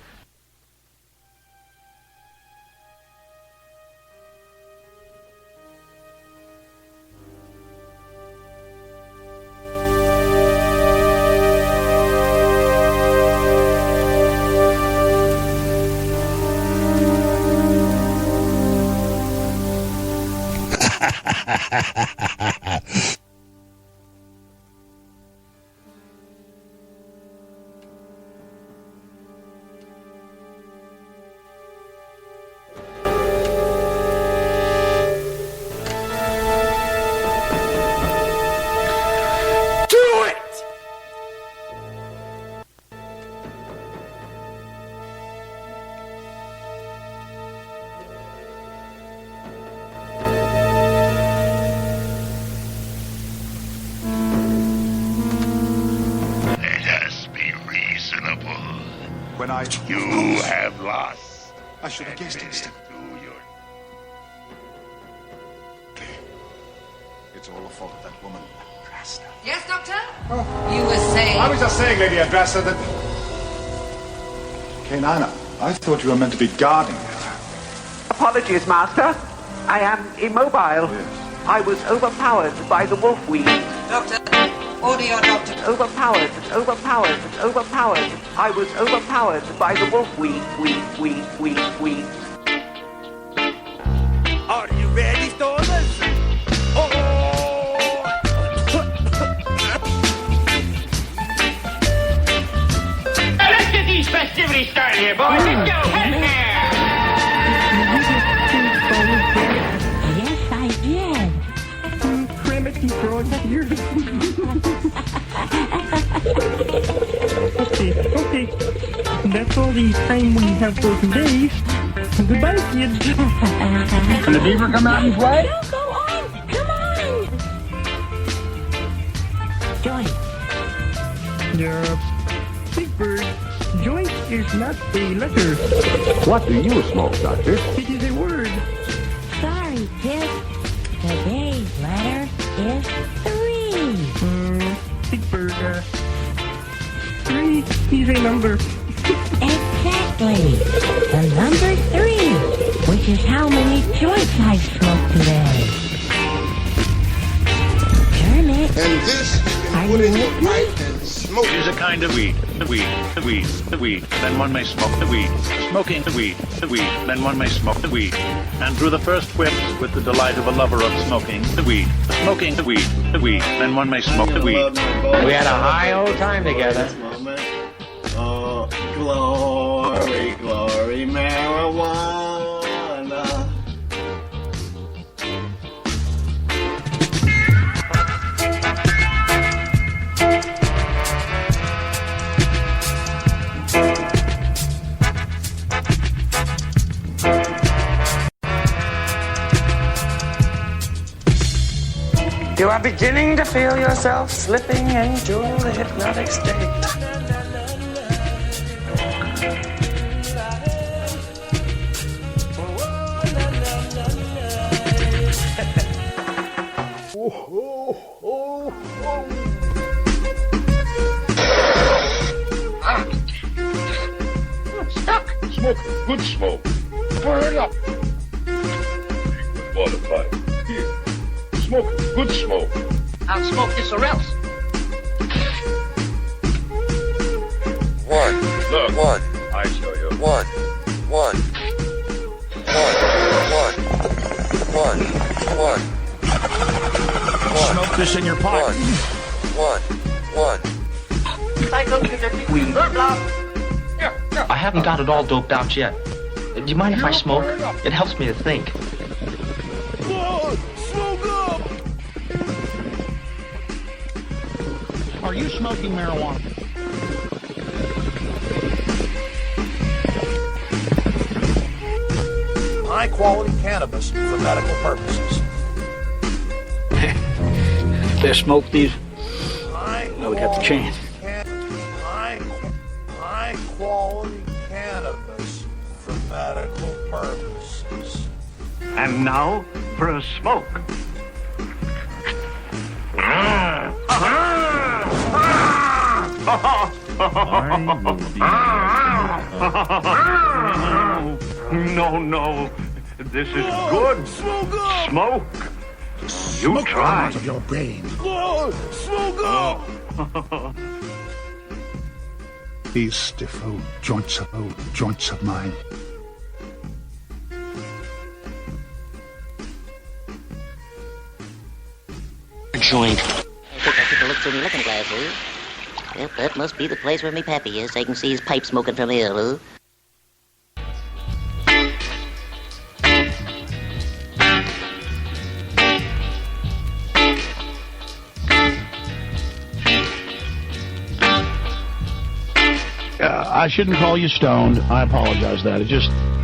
when I... You have lost. I should have guessed it. It's all the fault of that woman. Yes, Doctor? You were saying... I was just saying, Lady Adrasta, that... Kainana, I thought you were meant to be guarding her. Apologies, Master. I am immobile. Yes. I was overpowered by the wolf weed. Doctor, order your doctor. Overpowered. I was overpowered by the wolf weed. Are you ready, Stormers? Oh! Let's get these festivities started here, boys. Let's go. Head Yes, I did. Primitive fraud here. Okay. That's all the time we have for today. Goodbye, kids. Can the beaver come out and play? No, go on. Come on. Joint. Big Bird. Joint is not a letter. What do you smoke, Doctor? It is a word. Sorry, Pip. Today's letter is 3. Big Bird, 3 is a number. Exactly. The number 3, which is how many joints I've smoked today. Kermit. And this you can put in your pipe and smoke. It is a kind of weed. The weed. Then one may smoke the weed. Smoking the weed. Then one may smoke the weed. And through the first whiff, with the delight of a lover of smoking the weed. Smoking the weed. Then one may smoke the weed. We had a high old time together. Oh, glory, glory, marijuana. You are beginning to feel yourself slipping into the hypnotic state. I'm stuck. Smoke. Good smoke. Burn up. Water pipe. Here. Smoke. Good smoke. I'll smoke this or else. Look. I show you. One. Smoke this in your pipe. One. I haven't got it all doped out yet. Do you mind if I smoke? It helps me to think. Smoke up! Are you smoking marijuana? High quality cannabis for medical purposes. They smoke these? No, we got the chance. High quality cannabis for medical purposes. And now for a smoke. No. This is good. Smoke. You try. Out of your brain. Smoke up! These stiff old joints of mine. Joint. I think I took a look through my looking glass, Yep, that must be the place where me pappy is. I can see his pipe smoking from here, Lou. I shouldn't call you stoned. I apologize that.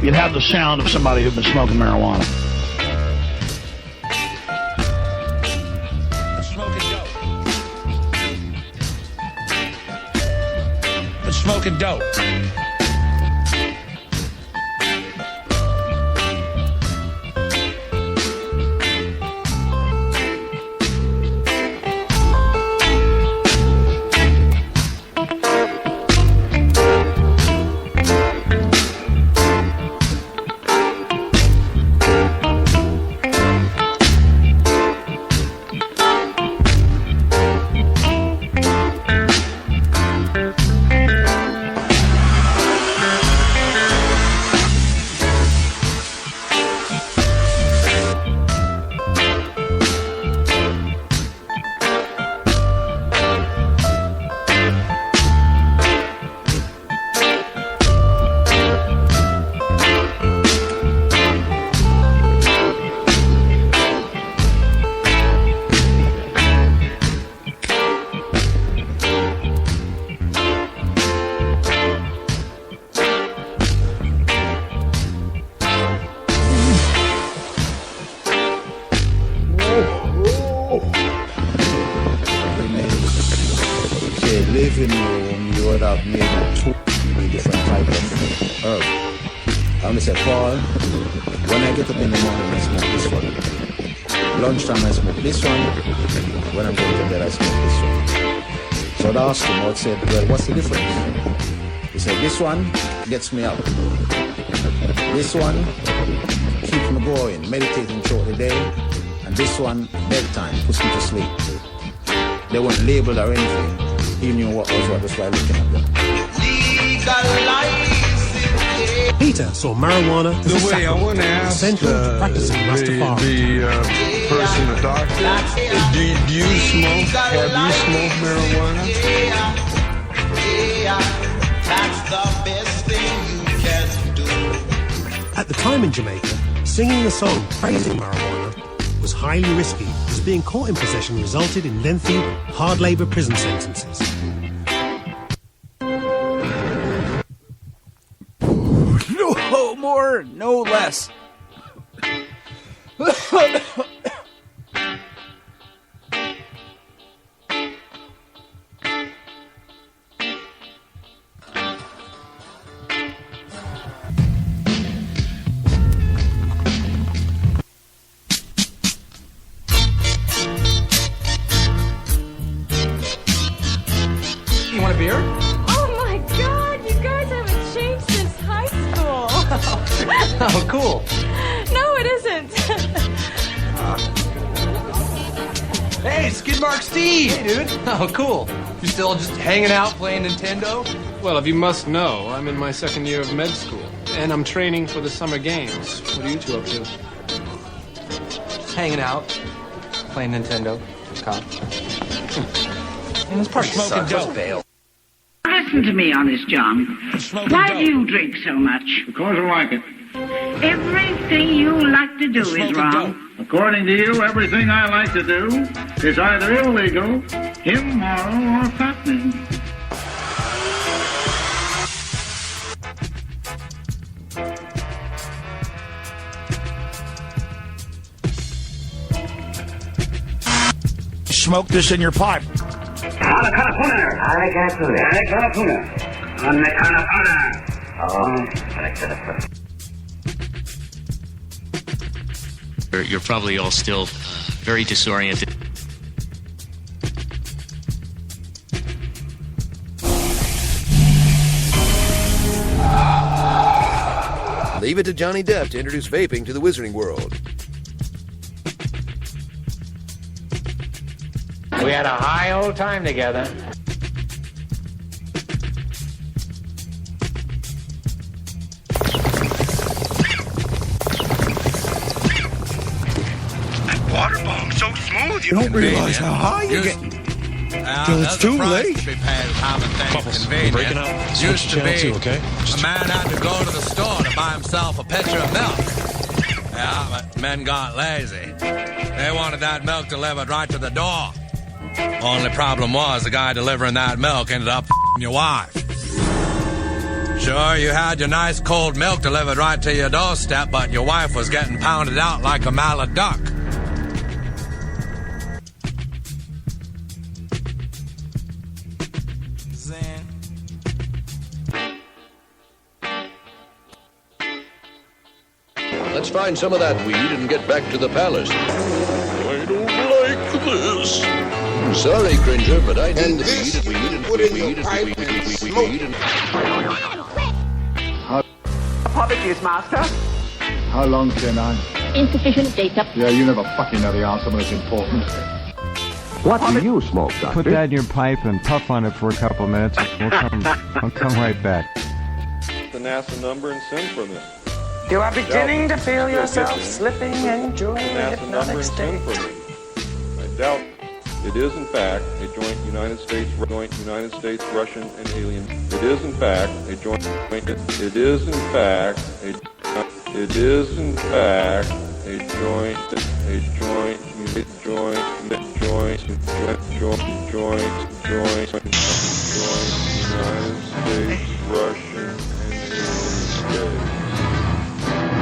You'd have the sound of somebody who'd been smoking marijuana. Smoking dope. home, you would have made 2 different types of herb. I only said, Paul, when I get up in the morning, I smoke this one. Lunchtime, I smoke this one. When I'm going to bed, I smoke this one. So I asked him, I said, well, what's the difference? He said, this one gets me up. This one keeps me going, meditating throughout the day. And this one, bedtime, puts me to sleep. They weren't labeled or anything. He knew what was what, that's why I looking at them. Peter saw marijuana as a sacrament, essential to practicing Rastafari. The person, the doctor, do you smoke? Have you smoked marijuana? That's the best thing you can do. At the time in Jamaica, singing a song praising marijuana was highly risky, as being caught in possession resulted in lengthy, hard labour prison sentences. No more, no less. You want a beer? Oh my god, you guys haven't changed since high school. Oh, cool. No, it isn't. Hey, Skidmark Steve! Hey, dude. Oh, cool. You still just hanging out playing Nintendo? Well, if you must know, I'm in my 2nd year of med school, and I'm training for the summer games. What are you two up to? Just hanging out, playing Nintendo. Cop. And this party Smoking sucks. dope. Bail. Listen to me, Honest John. Why do you drink so much? Because I like it. Everything you like to do is wrong. According to you, everything I like to do is either illegal, immoral, or fattening. Smoke this in your pipe. You're probably all still very disoriented. Leave it to Johnny Depp to introduce vaping to the wizarding world. We had a high old time together. That water bomb so smooth, You don't realize how high you're getting. Till it's too late. Couples, we're breaking up. Used to be Channel 2, okay? a man had to go to the store to buy himself a pitcher of milk. Yeah, but men got lazy. They wanted that milk delivered right to the door. Only problem was the guy delivering that milk ended up f***ing your wife. Sure, you had your nice cold milk delivered right to your doorstep, but your wife was getting pounded out like a mallard duck. Let's find some of that weed and get back to the palace. I don't like this. Sorry, Cringer, but I need the Apologies, Master. How long can I? Insufficient data. Yeah, you never fucking know the answer when it's important. What do you smoke, Doctor? Put that in your pipe and puff on it for a couple of minutes. I'll come right back. The NASA number and send for them. You are beginning to feel yourself slipping into a NASA hypnotic number and send state. for them. I doubt it is in fact a joint United States, Russian, and alien. It is in fact a joint. It is in fact a United States, Russian, and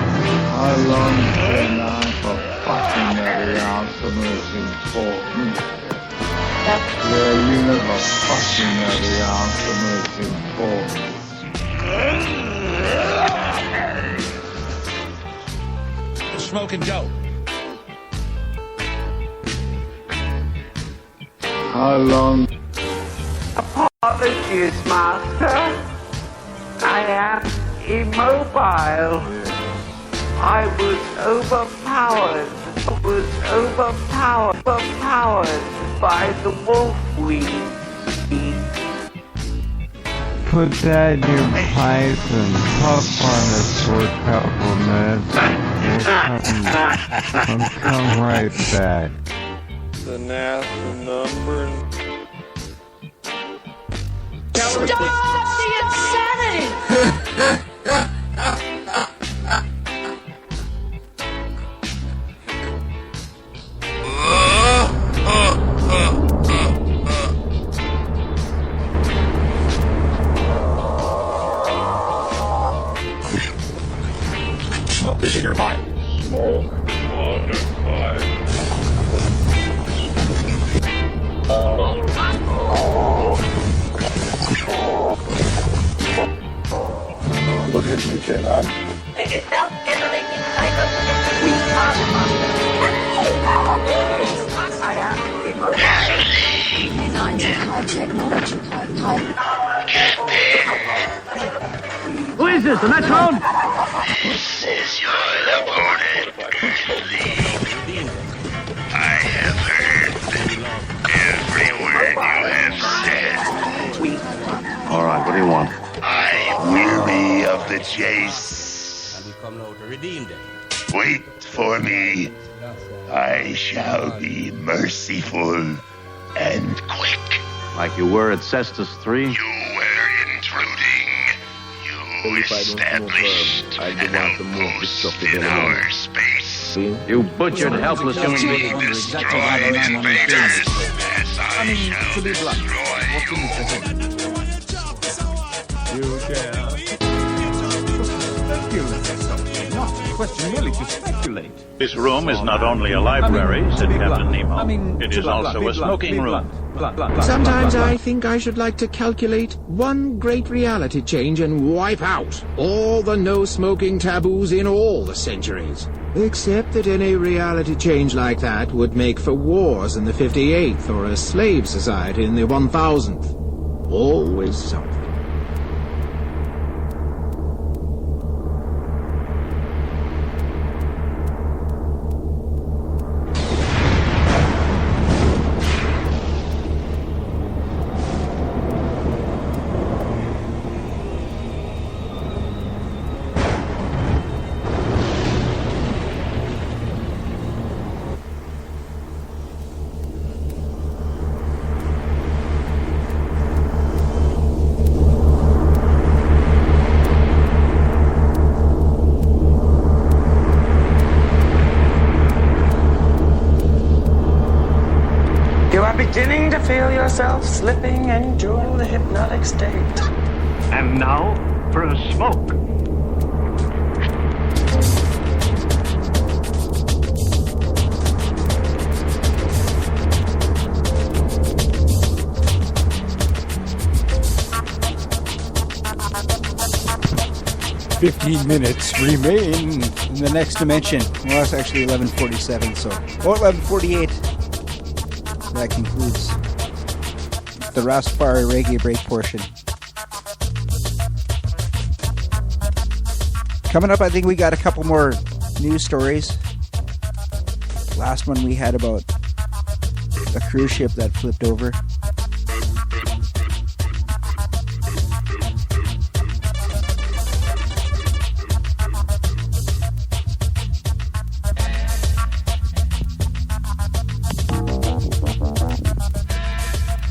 alien. How long can I for fucking know the answer when it's important? Yeah, you never fucking know the answer when smoking dope. How long? Apologies, Master. I am immobile. I was overpowered by the wolf weed. Put that in your pipe and puff on it for a couple minutes. We'll come right back. The NASA number. Stop the insanity! Smoke this in your pipe. Smoke on your pipe. Look at me, J-Lab. Who is this, the Metron? This is your opponent, Lee. I have heard every word you have said. All right, what do you want? I'm weary of the chase. And we come now to redeem them. Wait for me. I shall be merciful and quick. Like you were at Cestus 3? You were intruding. You established an outpost in our space. You butchered helpless human beings. You destroyed invaders as I shall destroy you. You shall. Not a question merely to speculate. This room is not only a library, said Captain Nemo. It is also a smoking room. Sometimes I think I should like to calculate one great reality change and wipe out all the no-smoking taboos in all the centuries. Except that any reality change like that would make for wars in the 58th or a slave society in the 1000th. Always something. You are beginning to feel yourself slipping into the hypnotic state. And now for a smoke. Minutes remain in the next dimension. Well, it's actually 11:47, so... Or 11:48. That concludes the Rastafari Reggae Break portion. Coming up, I think we got a couple more news stories. Last one we had about a cruise ship that flipped over.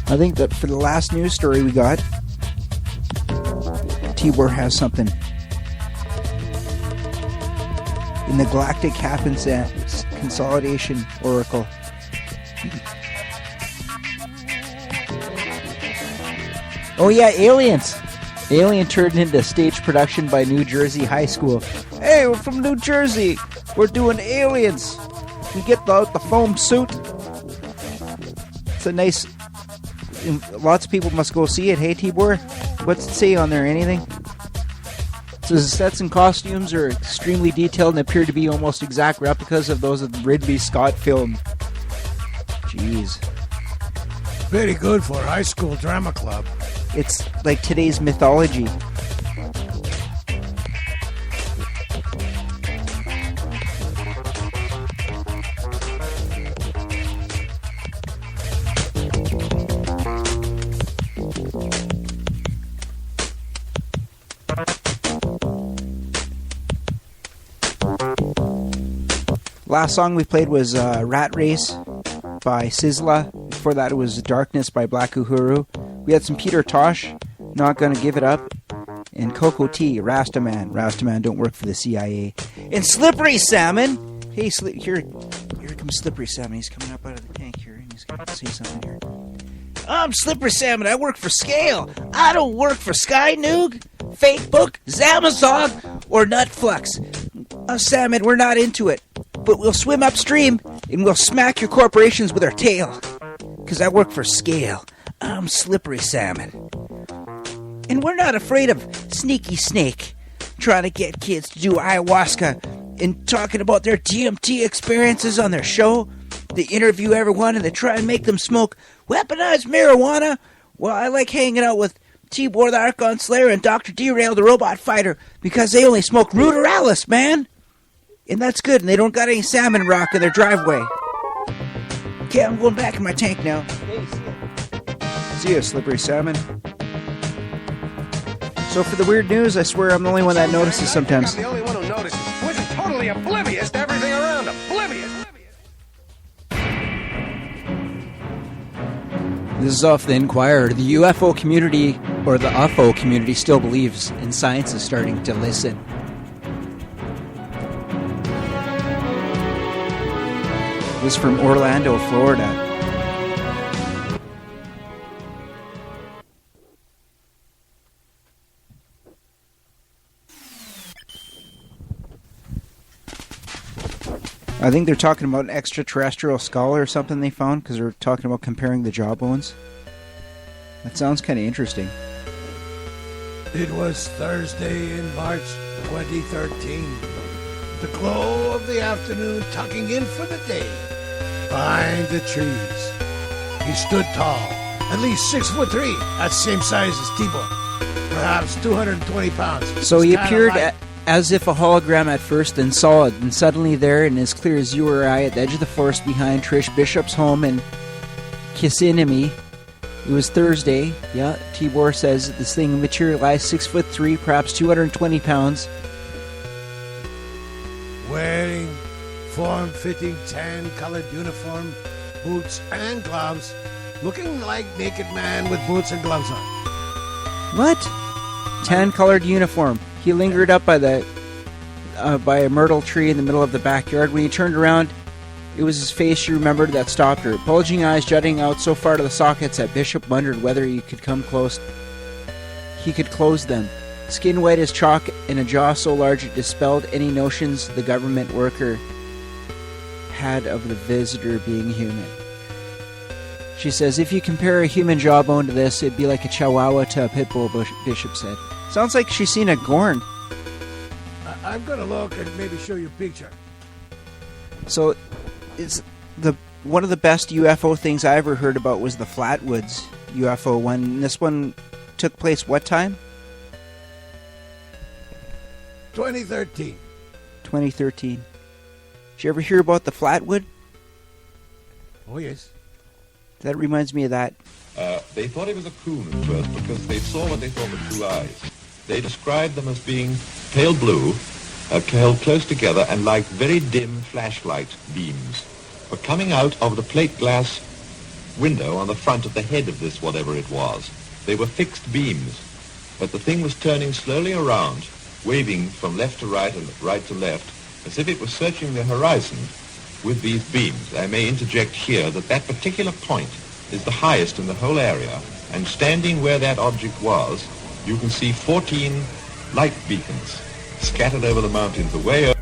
I think that for the last news story we got, Tibor has something. In the Galactic Consolidation Oracle. Oh yeah, Aliens! Alien turned into stage production by New Jersey High School. Hey, we're from New Jersey! We're doing Aliens! We get out the foam suit. It's a nice... Lots of people must go see it. Hey, Tibor, what's it say on there? Anything? So the sets and costumes are extremely detailed and appear to be almost exact replicas of those of the Ridley Scott film. Jeez. Very good for a high school drama club. It's like today's mythology. Last song we played was Rat Race by Sizzla. Before that it was Darkness by Black Uhuru. We had some Peter Tosh, Not Gonna Give It Up, and Coco T, Rastaman. Rastaman don't work for the CIA. And Slippery Salmon! Hey, here comes Slippery Salmon. He's coming up out of the tank here, and he's going to say something here. I'm Slippery Salmon. I work for Scale. I don't work for Sky Noog, Facebook, Zamazog, or Nutflux. Us salmon, we're not into it. But we'll swim upstream, and we'll smack your corporations with our tail. Because I work for Scale. I'm Slippery Salmon. And we're not afraid of Sneaky Snake trying to get kids to do ayahuasca and talking about their DMT experiences on their show. They interview everyone and they try and make them smoke weaponized marijuana. Well, I like hanging out with Tibor the Archon Slayer and Dr. D-Rail the Robot Fighter because they only smoke Ruderalis, man. And that's good, and they don't got any salmon rock in their driveway. Okay, I'm going back in my tank now. See ya, Slippery Salmon. So for the weird news, I swear I'm the only one that notices sometimes. I'm the only one who notices. Boys are totally oblivious to everything around them. Oblivious. This is off the Inquirer. The UFO community, or the UFO community, still believes, and science is starting to listen. This is from Orlando, Florida. I think they're talking about an extraterrestrial skull or something they found, because they're talking about comparing the jawbones. That sounds kind of interesting. It was Thursday in March 2013. The glow of the afternoon tucking in for the day. Behind the trees, he stood tall, at least 6'3", that's the same size as Tibor, perhaps 220 pounds. So he appeared as if a hologram at first, then solid, and suddenly there, and as clear as you or I, at the edge of the forest behind Trish Bishop's home in Kissimmee. It was Thursday. Yeah, Tibor says this thing materialized 6'3", perhaps 220 pounds. Wearing form-fitting tan-colored uniform, boots and gloves, looking like naked man with boots and gloves on. What? Tan-colored uniform. He lingered up by by a myrtle tree in the middle of the backyard. When he turned around, it was his face, you remembered, that stopped her. Bulging eyes jutting out so far to the sockets that Bishop wondered whether he could come close. He could close them. Skin white as chalk and a jaw so large it dispelled any notions the government worker had of the visitor being human. She says, if you compare a human jawbone to this, it'd be like a chihuahua to a pit bull, Bishop said. Sounds like she's seen a Gorn. I'm going to look and maybe show you a picture. So, it's one of the best UFO things I ever heard about was the Flatwoods UFO one. This one took place what time? 2013. 2013. Did you ever hear about the Flatwood? Oh, yes. That reminds me of that. They thought it was a coon at first because they saw what they thought were two eyes. They described them as being pale blue, held close together and like very dim flashlight beams. But coming out of the plate glass window on the front of the head of this whatever it was, they were fixed beams. But the thing was turning slowly around, waving from left to right and right to left, as if it was searching the horizon with these beams. I may interject here that that particular point is the highest in the whole area, and standing where that object was, you can see 14 light beacons scattered over the mountains away over.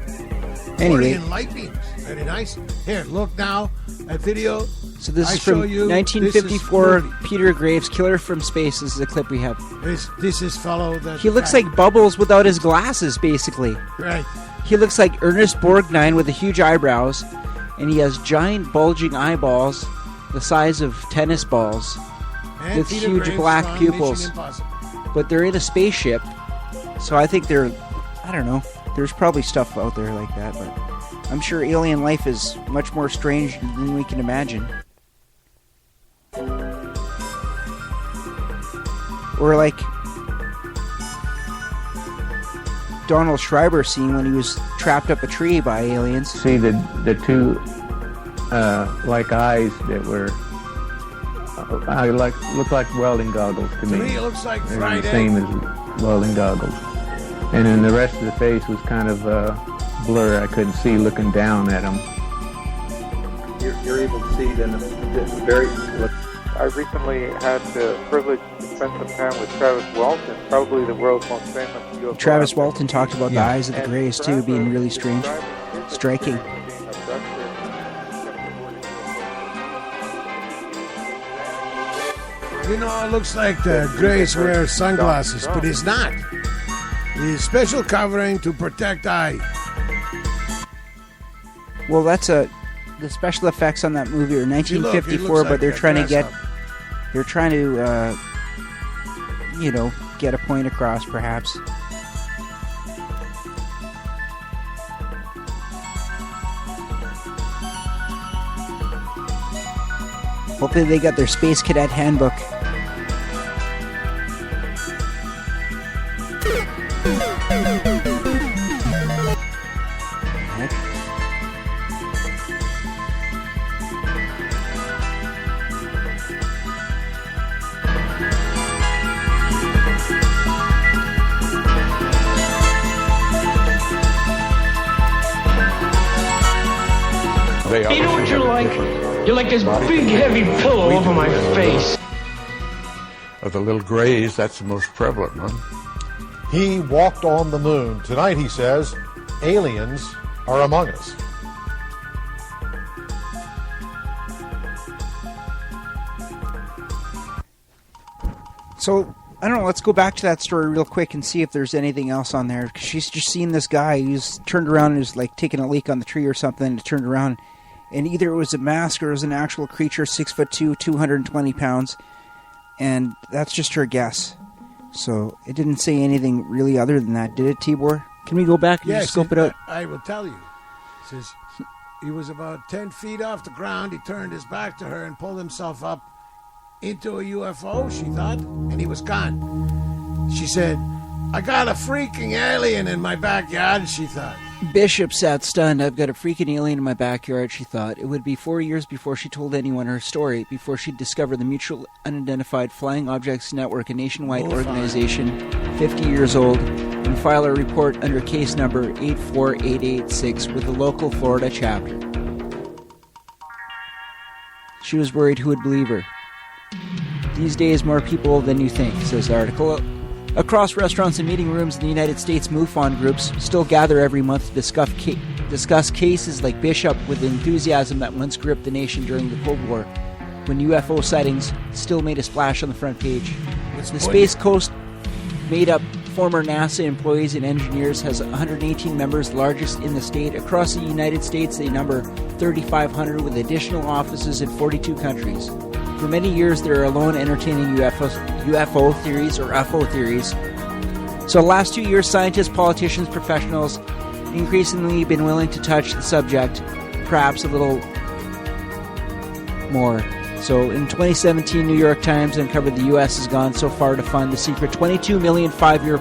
Anyway, light beams. Very nice. Here, look now at video. So this is from 1954. Peter Graves, Killer from Space. This is a clip we have. This is fellow that... He looks like Bubbles without his glasses, basically. Right. He looks like Ernest Borgnine with the huge eyebrows, and he has giant bulging eyeballs the size of tennis balls And with Peter huge Graves black from pupils. Mission Impossible. But they're in a spaceship, so I think they're... I don't know. There's probably stuff out there like that, but I'm sure alien life is much more strange than we can imagine. Or like Donald Schreiber scene when he was trapped up a tree by aliens. See the two like eyes that were look like welding goggles to me. To me, it looks like They're fried the same egg. as welding goggles. And then the rest of the face was kind of blur. I couldn't see looking down at him. You're able to see them very. I recently had the privilege to spend some time with Travis Walton, probably the world's most famous UFO. Travis Walton talked about the eyes of the Greys too being really strange, striking. You know, it looks like the Greys wear sunglasses, but it's not. It's special covering to protect eye. Well, that's the special effects on that movie are 1954, but they're trying to get, get a point across, perhaps. Hopefully they got their Space Cadet handbook. You know what you're like? You're like this big heavy pillow over my face. Of the little Greys, that's the most prevalent one. He walked on the moon. Tonight, he says, aliens are among us. So, I don't know, let's go back to that story real quick and see if there's anything else on there. 'Cause she's just seen this guy who's turned around and was like taking a leak on the tree or something, and turned around, and either it was a mask or it was an actual creature, 6'2", 220 pounds, and that's just her guess. So, it didn't say anything really other than that, did it, Tibor? Can we go back and just scope it out? I will tell you. It says he was about 10 feet off the ground. He turned his back to her and pulled himself up into a UFO, she thought, and he was gone. She said, I got a freaking alien in my backyard, she thought. Bishop sat stunned. I've got a freaking alien in my backyard, she thought. It would be 4 years before she told anyone her story, before she'd discover the Mutual Unidentified Flying Objects Network, a nationwide organization, 50 years old, and file a report under case number 84886 with the local Florida chapter. She was worried who would believe her. These days, more people than you think, says the article. Across restaurants and meeting rooms in the United States, MUFON groups still gather every month to discuss cases like Bishop with the enthusiasm that once gripped the nation during the Cold War, when UFO sightings still made a splash on the front page. The Space Coast, made up former NASA employees and engineers, has 118 members, largest in the state. Across the United States, they number 3,500 with additional offices in 42 countries. For many years, they're alone entertaining UFO theories or UFO theories. So the last 2 years, scientists, politicians, professionals increasingly been willing to touch the subject, perhaps a little more. So in 2017, New York Times uncovered the U.S. has gone so far to fund the secret $22 million 5-year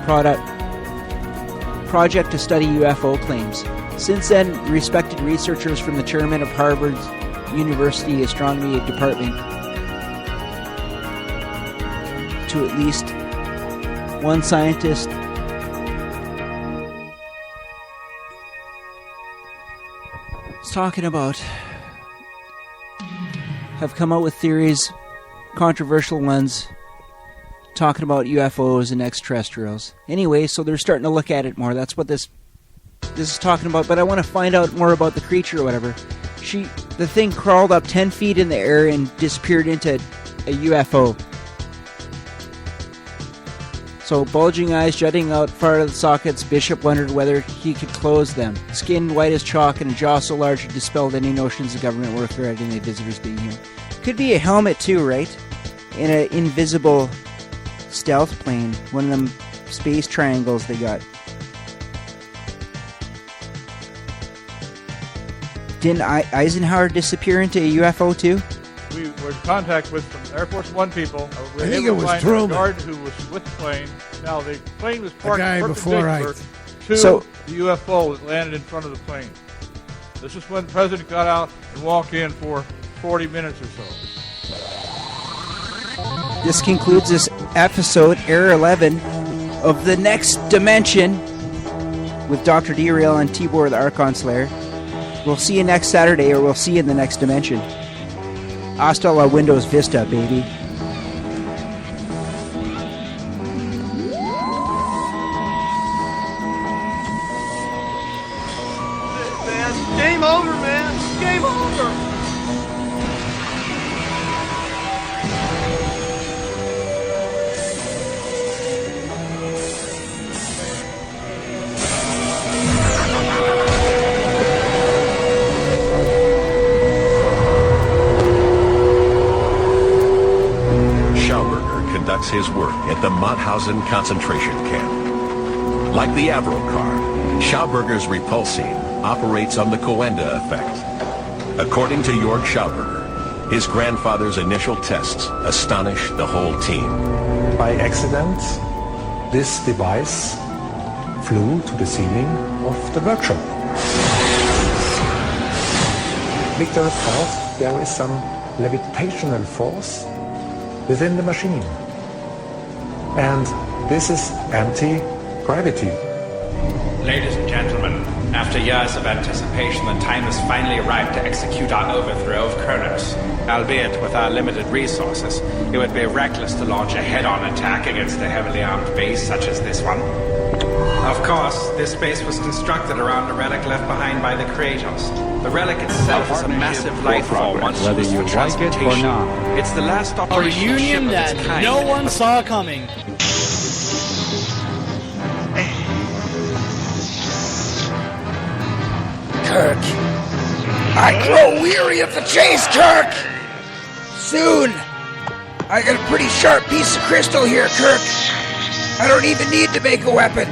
project to study UFO claims. Since then, respected researchers from the chairman of Harvard's University Astronomy Department to at least one scientist is talking about, have come out with theories, controversial ones, talking about UFOs and extraterrestrials. Anyway, so they're starting to look at it more. That's what this this is talking about, but I want to find out more about the creature or whatever. The thing crawled up 10 feet in the air and disappeared into a UFO. So, bulging eyes jutting out far out of the sockets, Bishop wondered whether he could close them. Skin white as chalk and a jaw so large it dispelled any notions of government worker or any visitors being here. Could be a helmet too, right? In an invisible stealth plane. One of them space triangles they got. Didn't Eisenhower disappear into a UFO too? We were in contact with some Air Force One people. We were I think able it to was find Truman. a guard who was with the plane. Now, the plane was parked perpendicular to the UFO that landed in front of the plane. This is when the president got out and walked in for 40 minutes or so. This concludes this episode, AIR11, of The Next Dimension with Dr. D AIR and Tibor the Archon Slayer. We'll see you next Saturday, or we'll see you in the next dimension. Hasta la Windows Vista, baby. Man, game over, man. Game over. Conducts his work at the Mauthausen concentration camp. Like the Avro car, Schauberger's repulsine operates on the Coenda effect. According to Jörg Schauberger, his grandfather's initial tests astonished the whole team. By accident, this device flew to the ceiling of the workshop. Victor thought there is some levitational force within the machine. And this is anti-gravity. Ladies and gentlemen, after years of anticipation, the time has finally arrived to execute our overthrow of Kronos. Albeit with our limited resources, it would be reckless to launch a head-on attack against a heavily armed base such as this one. Of course, this base was constructed around a relic left behind by the Kratos. The relic itself is a massive life form once used for transportation. Like it or not. It's the last A operational ship reunion of that its kind. no one saw coming. Kirk, I grow weary of the chase, Kirk! Soon! I got a pretty sharp piece of crystal here, Kirk. I don't even need to make a weapon.